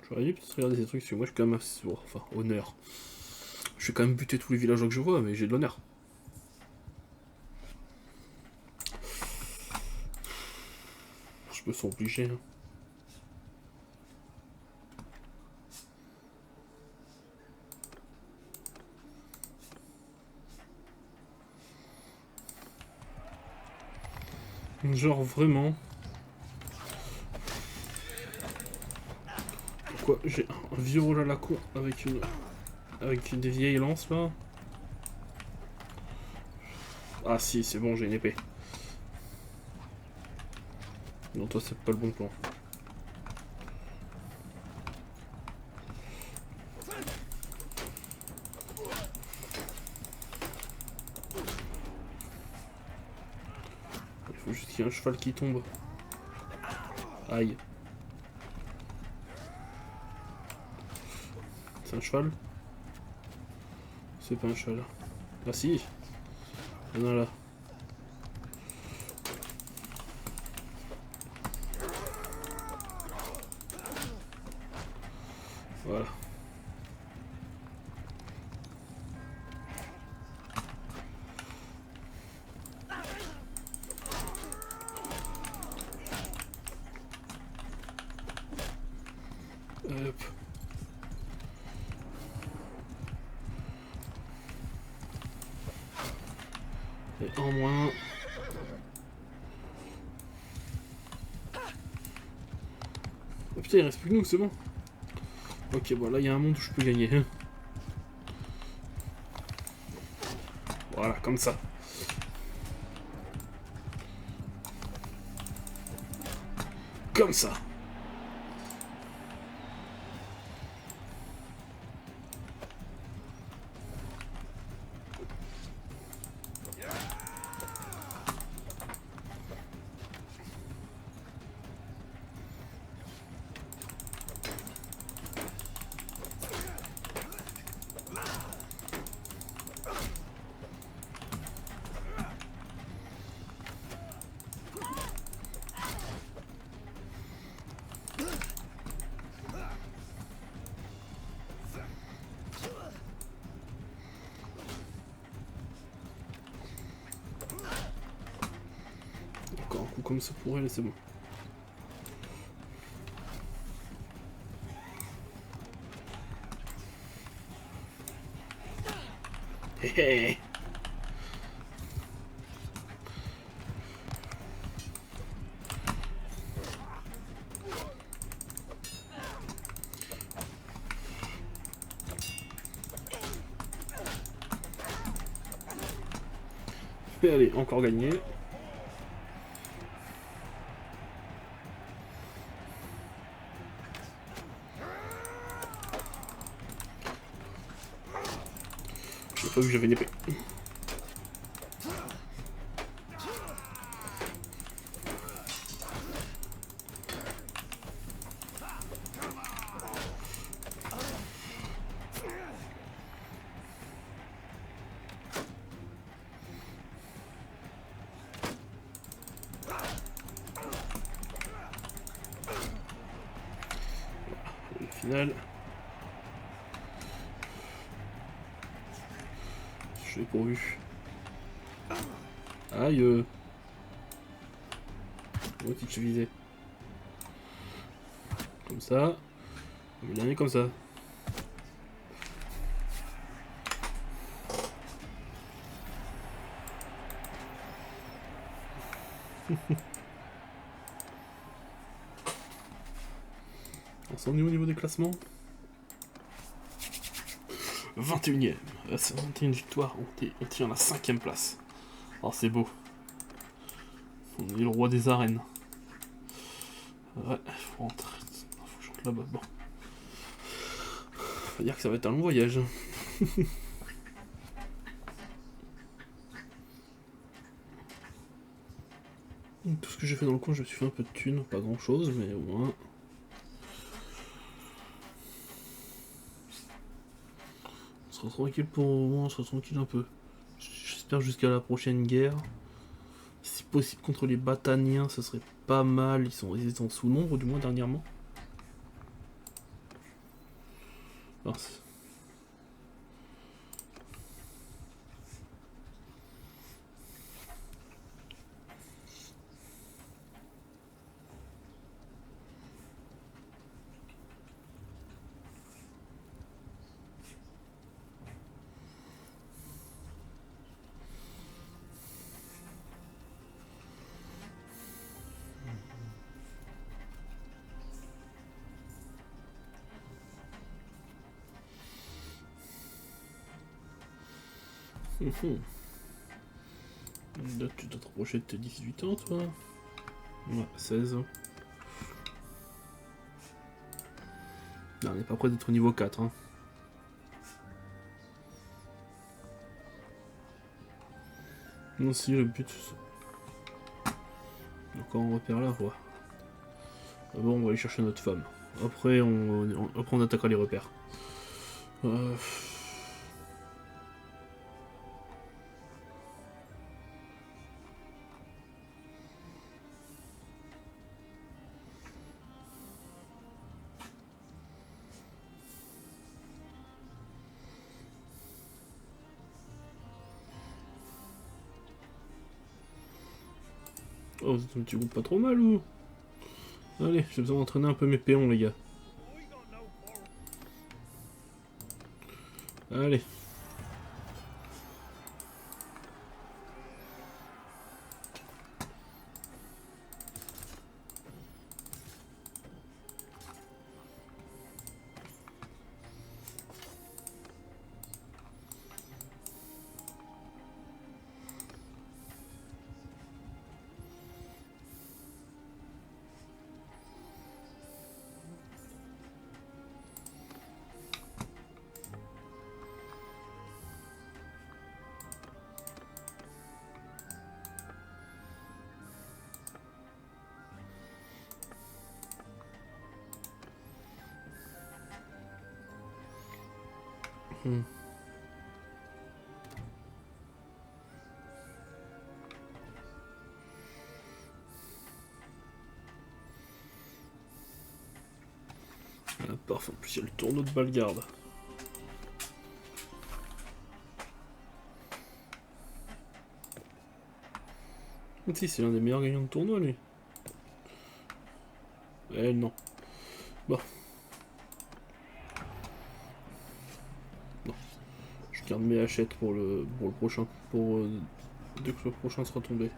J'aurais dû peut-être regarder ces trucs, parce que moi je suis quand même assez. Enfin, honneur. Je vais quand même buter tous les villageois que je vois, mais j'ai de l'honneur. Je me sens obligé. Hein. Genre vraiment. Pourquoi j'ai un vieux rôle à la con avec des vieilles lances là? Ah si, c'est bon, j'ai une épée. Non, toi c'est pas le bon plan. Il faut juste qu'il y ait un cheval qui tombe. Aïe. C'est un cheval? C'est pas un cheval. Ah si. Il y en a là. Voilà. Hop. Et en moins. Oh putain, il reste plus que nous, c'est bon. Ok, bon là il y a un monde où je peux gagner. Voilà, comme ça. Comme ça. Encore un coup comme ça pour elle, c'est bon. Hé hé. Et allez, encore gagné. J'ai pas vu que j'avais une épée. Le final. Je l'ai pourvu. Aïe. Moi qui te visais. Comme ça. Le dernier comme ça. On s'en est au niveau des classements. 21ème. 21 victoires. On tient la 5ème place. Oh, c'est beau. On est le roi des arènes. Ouais, faut rentrer. Faut que je rentre là-bas. Bon. Faut dire que ça va être un long voyage. Tout ce que j'ai fait dans le coin, je me suis fait un peu de thunes. Pas grand chose, mais au moins. On sera tranquille pour au moins, on sera tranquille un peu. J'espère jusqu'à la prochaine guerre. Si possible contre les Bataniens, ça serait pas mal. Ils étaient en sous-nombre du moins dernièrement. Alors, là, tu dois te rapprocher de tes 18 ans, toi. Ouais, 16. Non, on n'est pas près d'être au niveau 4. Hein. Non, si, le but. Encore un repère là, quoi. Bon, on va aller chercher notre femme. Après, on attaquera les repères. Euh... Oh, vous êtes un petit groupe pas trop mal ou? Allez, j'ai besoin d'entraîner un peu mes péons, les gars. Allez. Ah, parfait, en plus il y a le tourneau de Balgarde. Si, c'est l'un des meilleurs gagnants de tournoi, lui. Eh non. Bon. Non. Je garde mes hachettes pour le prochain. Dès que le prochain sera tombé.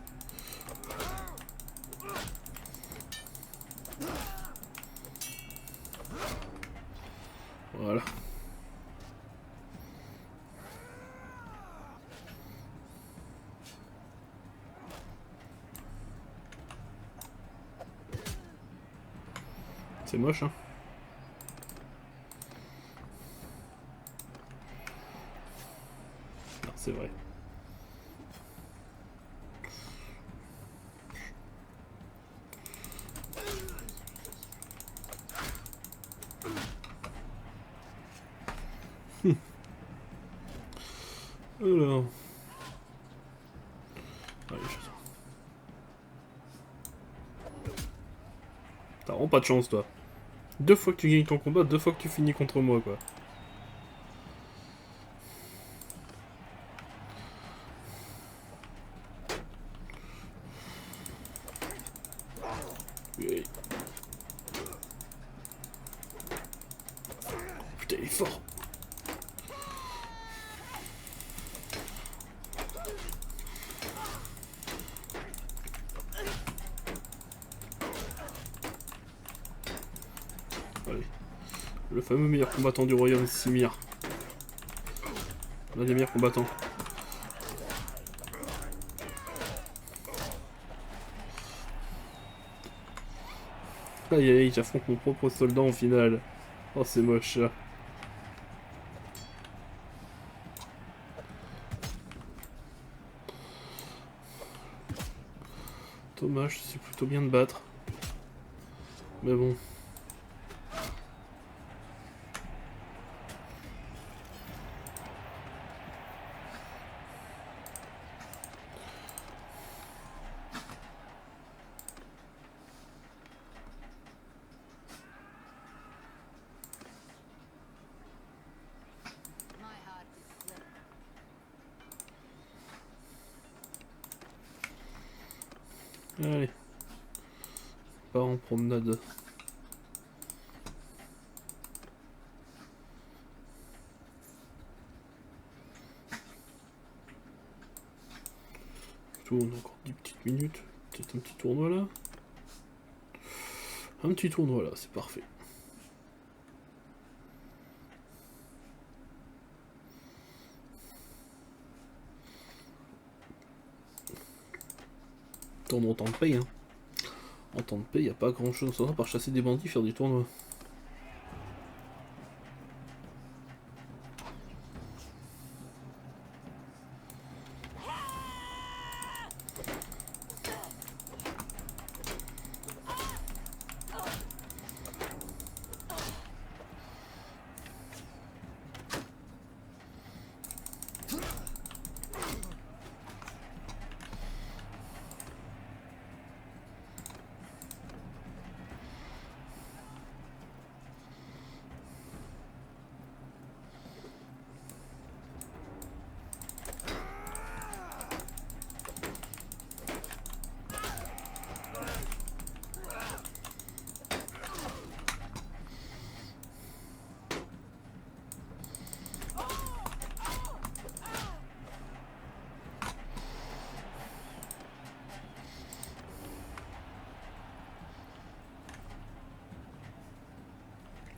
Voilà. C'est moche, hein. Non, c'est vrai. Alors... Allez, t'as vraiment pas de chance, toi. 2 fois que tu gagnes ton combat, 2 fois que tu finis contre moi, quoi. Oui. Putain, il est fort. Allez. Le fameux meilleur combattant du royaume, Simir. L'un des meilleurs combattants. Aïe aïe, j'affronte mon propre soldat en finale. Oh, c'est moche. Dommage, c'est plutôt bien de battre. Mais bon. Allez. Pas en promenade. Tout, on a encore 10 petites minutes. Peut-être un petit tournoi là. Un petit tournoi là, c'est parfait. Tournoi en temps de paye, hein. En temps de paye, y a pas grand chose à part chasser des bandits, faire du tournoi.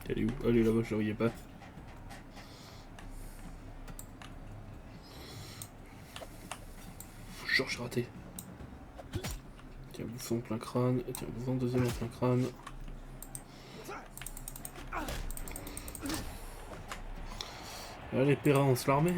Elle est où? Elle est là-bas, je la voyais pas. Genre, j'ai raté. Tiens, bouffon plein crâne. Tiens, bouffon deuxième en plein crâne. Allez, Péra, on se l'armée.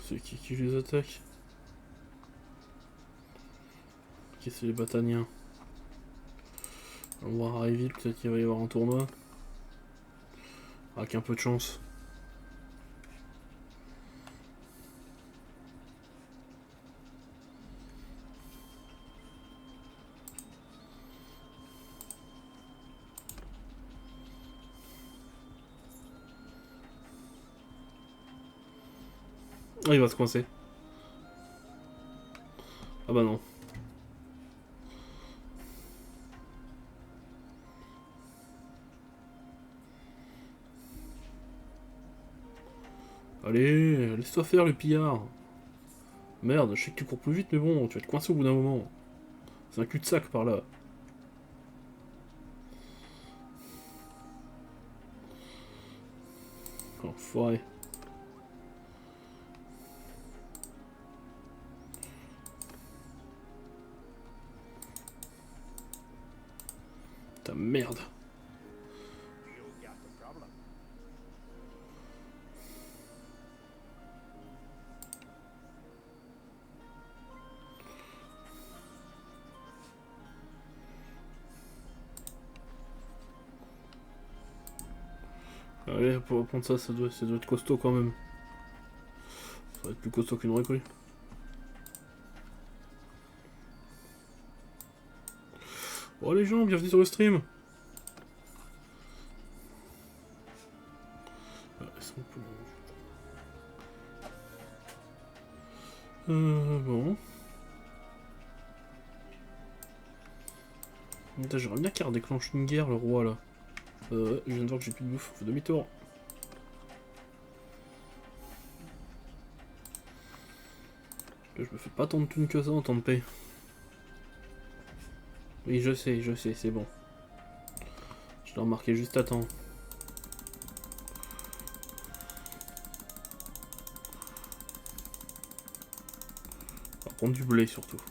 C'est qui les attaque? Ok, c'est les Bataniens. On va voir arriver, peut-être qu'il va y avoir un tournoi. Avec un peu de chance. Ah, il va se coincer. Ah bah non. Allez, laisse-toi faire le pillard. Merde, je sais que tu cours plus vite, mais bon, tu vas te coincer au bout d'un moment. C'est un cul-de-sac par là. Enfoiré. Ta merde. Allez, pour prendre ça, ça doit être costaud quand même. Ça va être plus costaud qu'une recrue. Oh les gens, bienvenue sur le stream. Ah, bon. J'aimerais bien qu'il redéclenche une guerre, le roi, là. Je viens de voir que j'ai plus de bouffe. Faut demi-tour. Je me fais pas tant de thunes que ça en temps de paix. Oui, je sais, c'est bon. Je l'ai remarqué juste à temps. On va prendre du blé, surtout.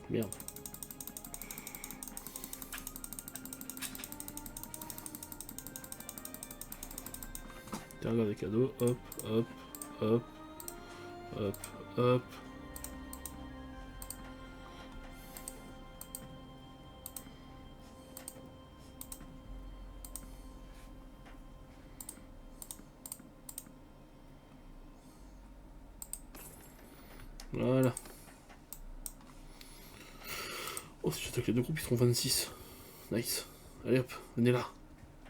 Merde. Tiens, regarde les cadeaux. Hop, hop, hop, hop, hop. Voilà. Oh, si j'attaque les deux groupes, ils seront 26. Nice. Allez hop, venez là.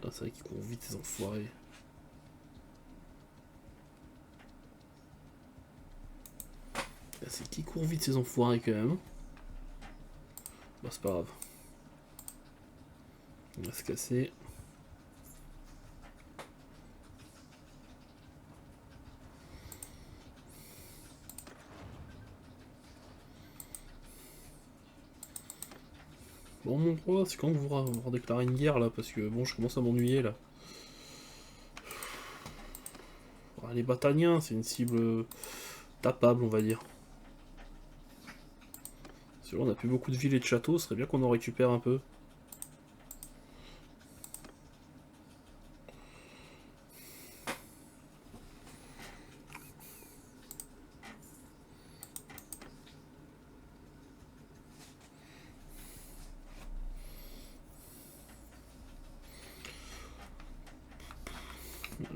Ah, c'est vrai qu'ils courent vite, ces enfoirés. Ah, c'est qui court vite, ces enfoirés, quand même. Bah, c'est pas grave. On va se casser. Bon, mon roi, c'est quand vous redéclarez une guerre, là, parce que, bon, je commence à m'ennuyer, là. Ah, les Bataniens, c'est une cible tapable, on va dire. Si on n'a plus beaucoup de villes et de châteaux, ce serait bien qu'on en récupère un peu.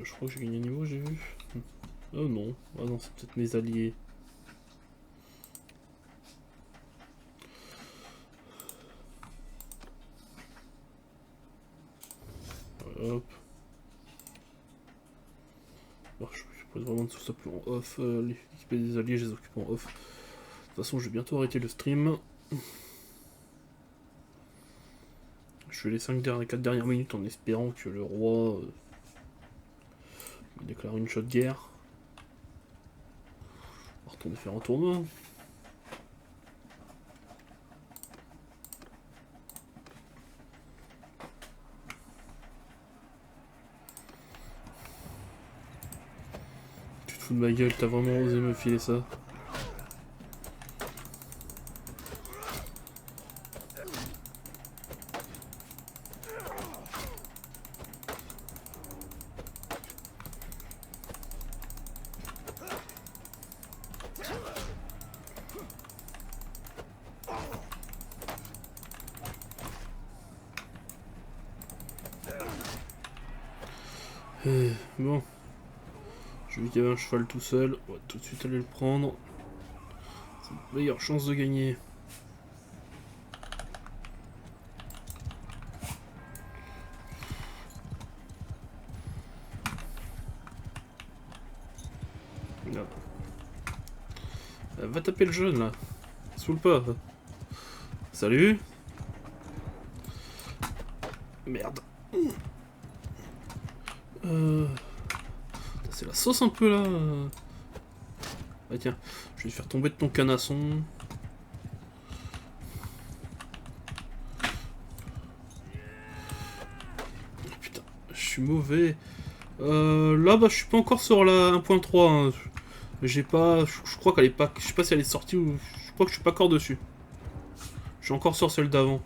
Je crois que j'ai gagné un niveau, j'ai vu. Oh non, ah non, c'est peut-être mes alliés. Hop. Alors, je pourrais vraiment tout ça plus en off. Les XP des alliés, je les occupe en off. De toute façon, je vais bientôt arrêter le stream. Je fais les 4 dernières minutes en espérant que le roi déclare une shot guerre. On va retourner faire un tournoi. Tu te fous de ma gueule, t'as vraiment osé me filer ça? Bon. J'ai vu qu'il y avait un cheval tout seul. On va tout de suite aller le prendre. C'est une meilleure chance de gagner. Là. Va taper le jeune là. Saoule pas. Salut. Merde. C'est la sauce un peu là. Ah tiens, je vais te faire tomber de ton canasson. Putain, je suis mauvais. Là, bah, je suis pas encore sur la 1.3. Hein. J'ai pas. Je crois qu'elle est pas. Je sais pas si elle est sortie ou. Je crois que je suis pas encore dessus. Je suis encore sur celle d'avant.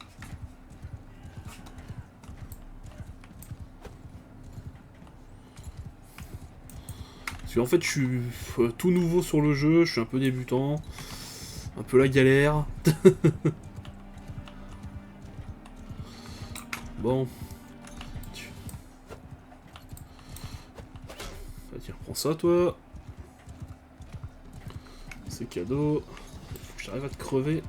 Parce qu'en fait, je suis tout nouveau sur le jeu. Je suis un peu débutant. Un peu la galère. Bon. Ah, tiens, prends ça, toi. C'est cadeau. Faut que j'arrive à te crever.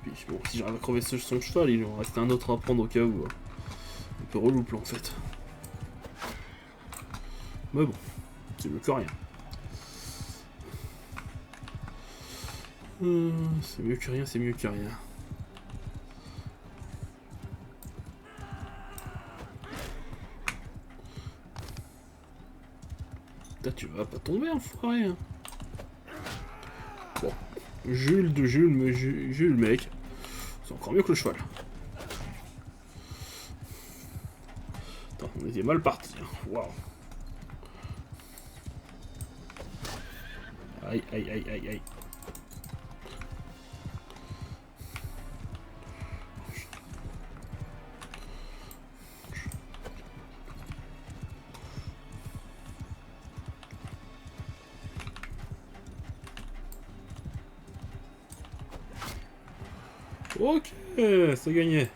Puis, bon, si j'arrive à crever son cheval, il en reste un autre à prendre au cas où. Un peu relou, en fait. Mais bon, c'est mieux que rien. C'est mieux que rien, c'est mieux que rien. Putain, tu vas pas tomber, enfoiré. Hein. Bon, Jules de Jules, mais Jules, mec. C'est encore mieux que le cheval. Attends, on était mal parti. Waouh. Aïe, aïe, aïe, aïe, aïe. Ok, c'est gagné.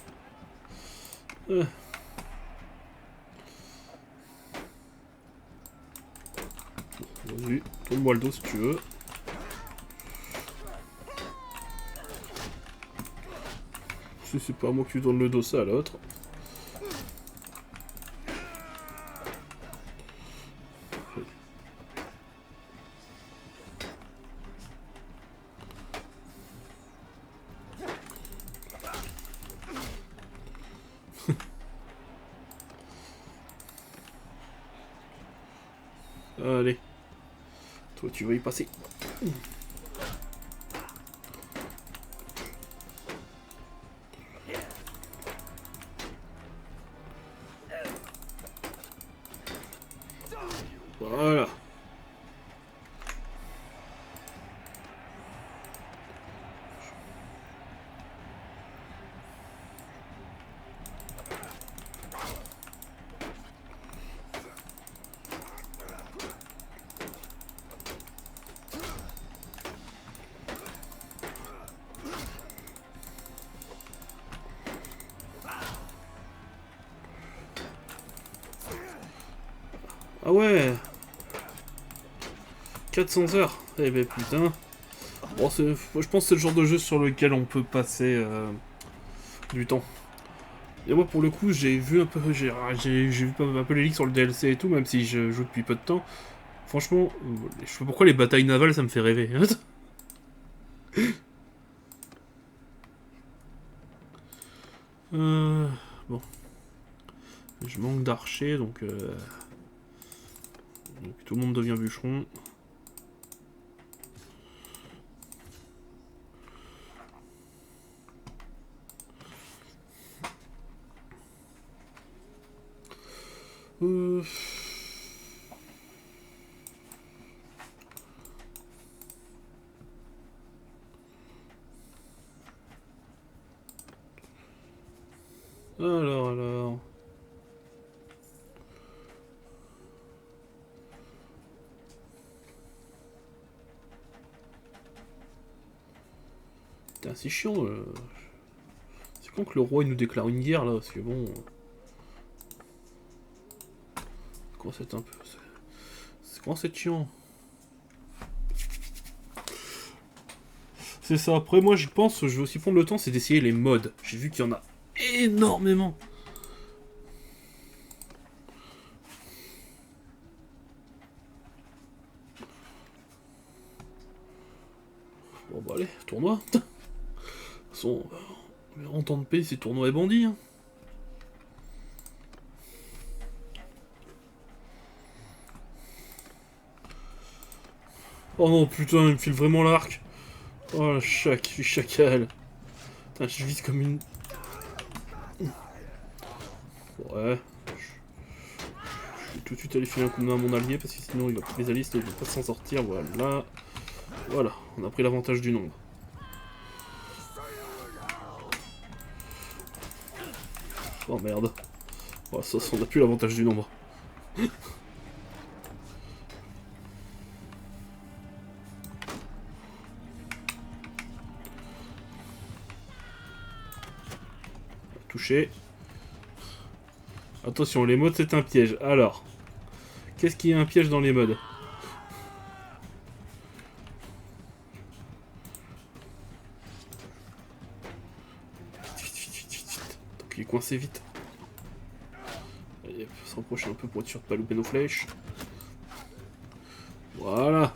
Vas-y, tourne-moi le dos si tu veux. Si c'est pas à moi que tu donnes le dos, c'est à l'autre. Allez. Toi, tu vas y passer. Voilà. Ah ouais. 400 heures. Eh ben putain. Bon, je pense que c'est le genre de jeu sur lequel on peut passer du temps. Et moi, pour le coup, j'ai vu un peu, j'ai vu un peu les leaks sur le DLC et tout, même si je joue depuis peu de temps. Franchement, je sais pas pourquoi les batailles navales, ça me fait rêver. Bon. Je manque d'archers, donc tout le monde devient bûcheron. Alors. Putain, c'est chiant. C'est con que le roi il nous déclare une guerre là, parce que bon. C'est un peu. C'est comment c'est chiant. C'est ça. Après, moi, je pense, je vais aussi prendre le temps, c'est d'essayer les mods. J'ai vu qu'il y en a énormément. Bon allez, tournoi. De toute façon, en temps de paix, c'est tournoi et bandit. Hein. Oh non, putain, il me file vraiment l'arc. Oh, je suis chacal. Putain, je vise comme une... Ouais. Je vais tout de suite aller filer un coup de main à mon allié, parce que sinon, mes alliés ne vont pas s'en sortir. Voilà. Voilà, on a pris l'avantage du nombre. Oh merde. Oh, ça, on n'a plus l'avantage du nombre. Touché. Attention, les modes c'est un piège. Alors, qu'est-ce qui est un piège dans les modes? Donc il est coincé vite. Allez, on va se rapprocher un peu pour être sûr de pas louper nos flèches. Voilà.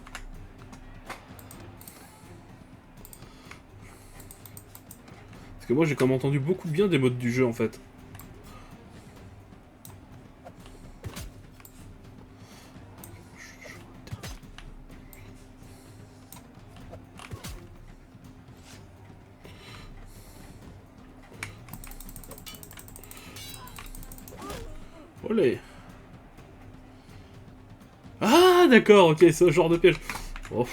Parce que moi j'ai comme entendu beaucoup de bien des modes du jeu en fait. Olé. Ah d'accord, ok, c'est ce genre de piège. Oh.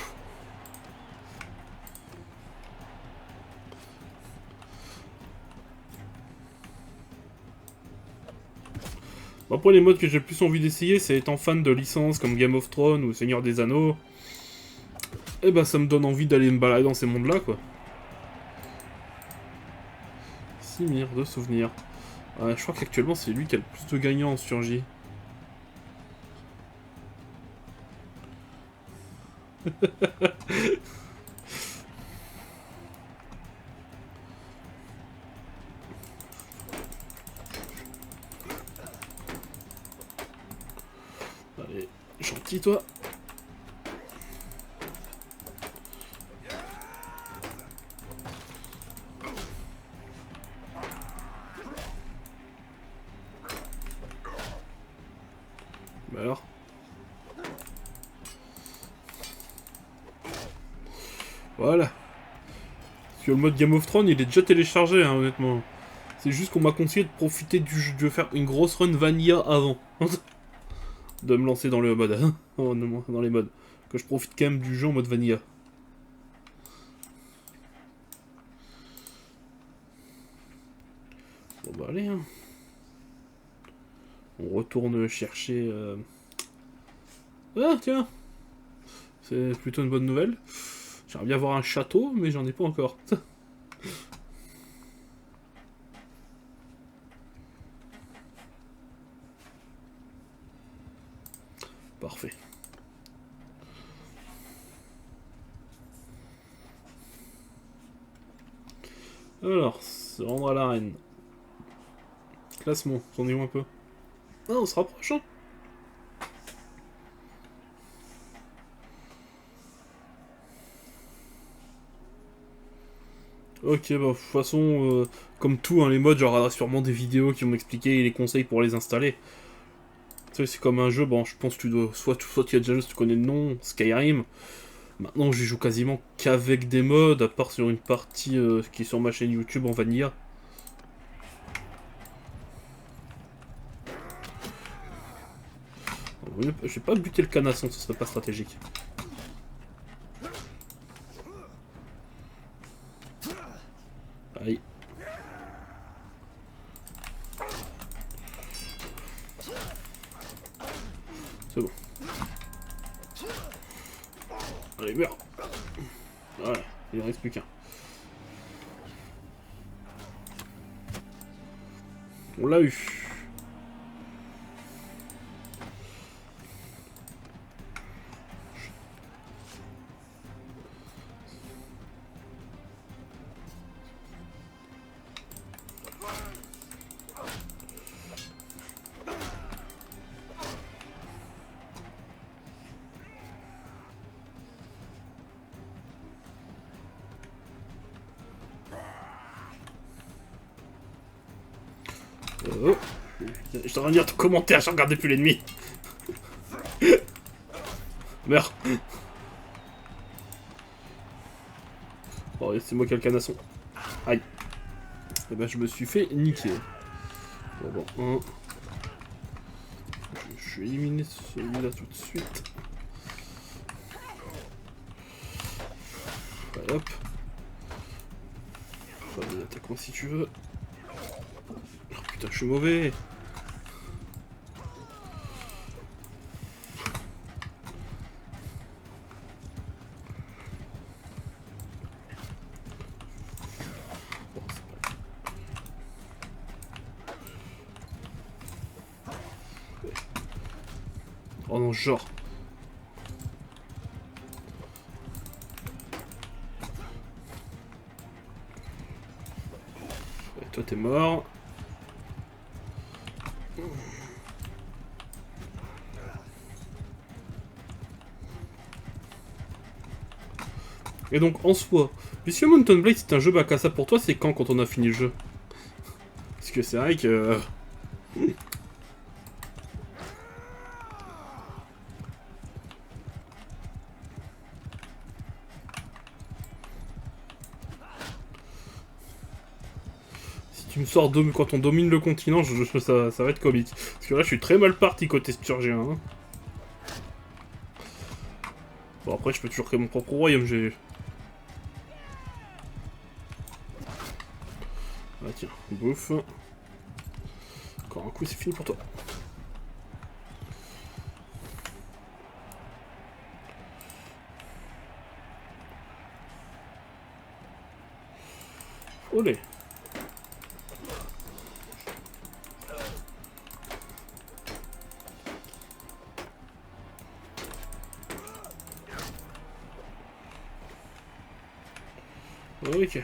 Après les modes que j'ai le plus envie d'essayer, c'est étant fan de licences comme Game of Thrones ou Seigneur des Anneaux. Et bah ça me donne envie d'aller me balader dans ces mondes-là quoi. 6 milliards de souvenirs. Ouais, je crois qu'actuellement c'est lui qui a le plus de gagnants en surgie. Allez, gentil toi. Bah alors. Voilà. Parce que le mode Game of Thrones il est déjà téléchargé hein, honnêtement. C'est juste qu'on m'a conseillé de profiter du jeu, de faire une grosse run vanilla avant. De me lancer dans le mode. Dans les modes. Que je profite quand même du jeu en mode vanilla. Bon bah allez hein. On retourne chercher... Ah tiens. C'est plutôt une bonne nouvelle. J'aimerais bien avoir un château, mais j'en ai pas encore. Parfait. Alors, se rendre à l'arène. Classement, on est où un peu? Ah, on se rapproche, hein. Ok, bah, de toute façon, comme tout, hein, les mods, j'aurai sûrement des vidéos qui vont m'expliquer les conseils pour les installer. Tu sais, c'est comme un jeu, bon, je pense que tu dois. Soit tu as déjà joué, si tu connais le nom, Skyrim. Maintenant, j'y joue quasiment qu'avec des mods, à part sur une partie qui est sur ma chaîne YouTube en vanilla. Je vais pas buter le canasson, ce serait pas stratégique. Aïe. C'est bon. Allez, meurs. Voilà, il en reste plus qu'un. On l'a eu. Oh. Je dois lire ton commentaire, je regardais plus l'ennemi. Meurs. Oh, c'est moi qui ai le canasson. Aïe. Et ben je me suis fait niquer. Bon, je vais éliminer celui-là tout de suite. Allez, hop. Allez, attaque-moi si tu veux. Oh putain, je suis mauvais. Oh non, genre. Et toi, t'es mort. Et donc, en soi, puisque Mountain Blade c'est un jeu bac à ça pour toi, c'est quand on a fini le jeu? Parce que c'est vrai que... Si tu me sors quand on domine le continent, ça va être comique. Parce que là, je suis très mal parti côté Sturgien. Hein. Bon, après, je peux toujours créer mon propre royaume, j'ai... Ah tiens, bouffe. Encore un coup, c'est fini pour toi. Olé. Ok.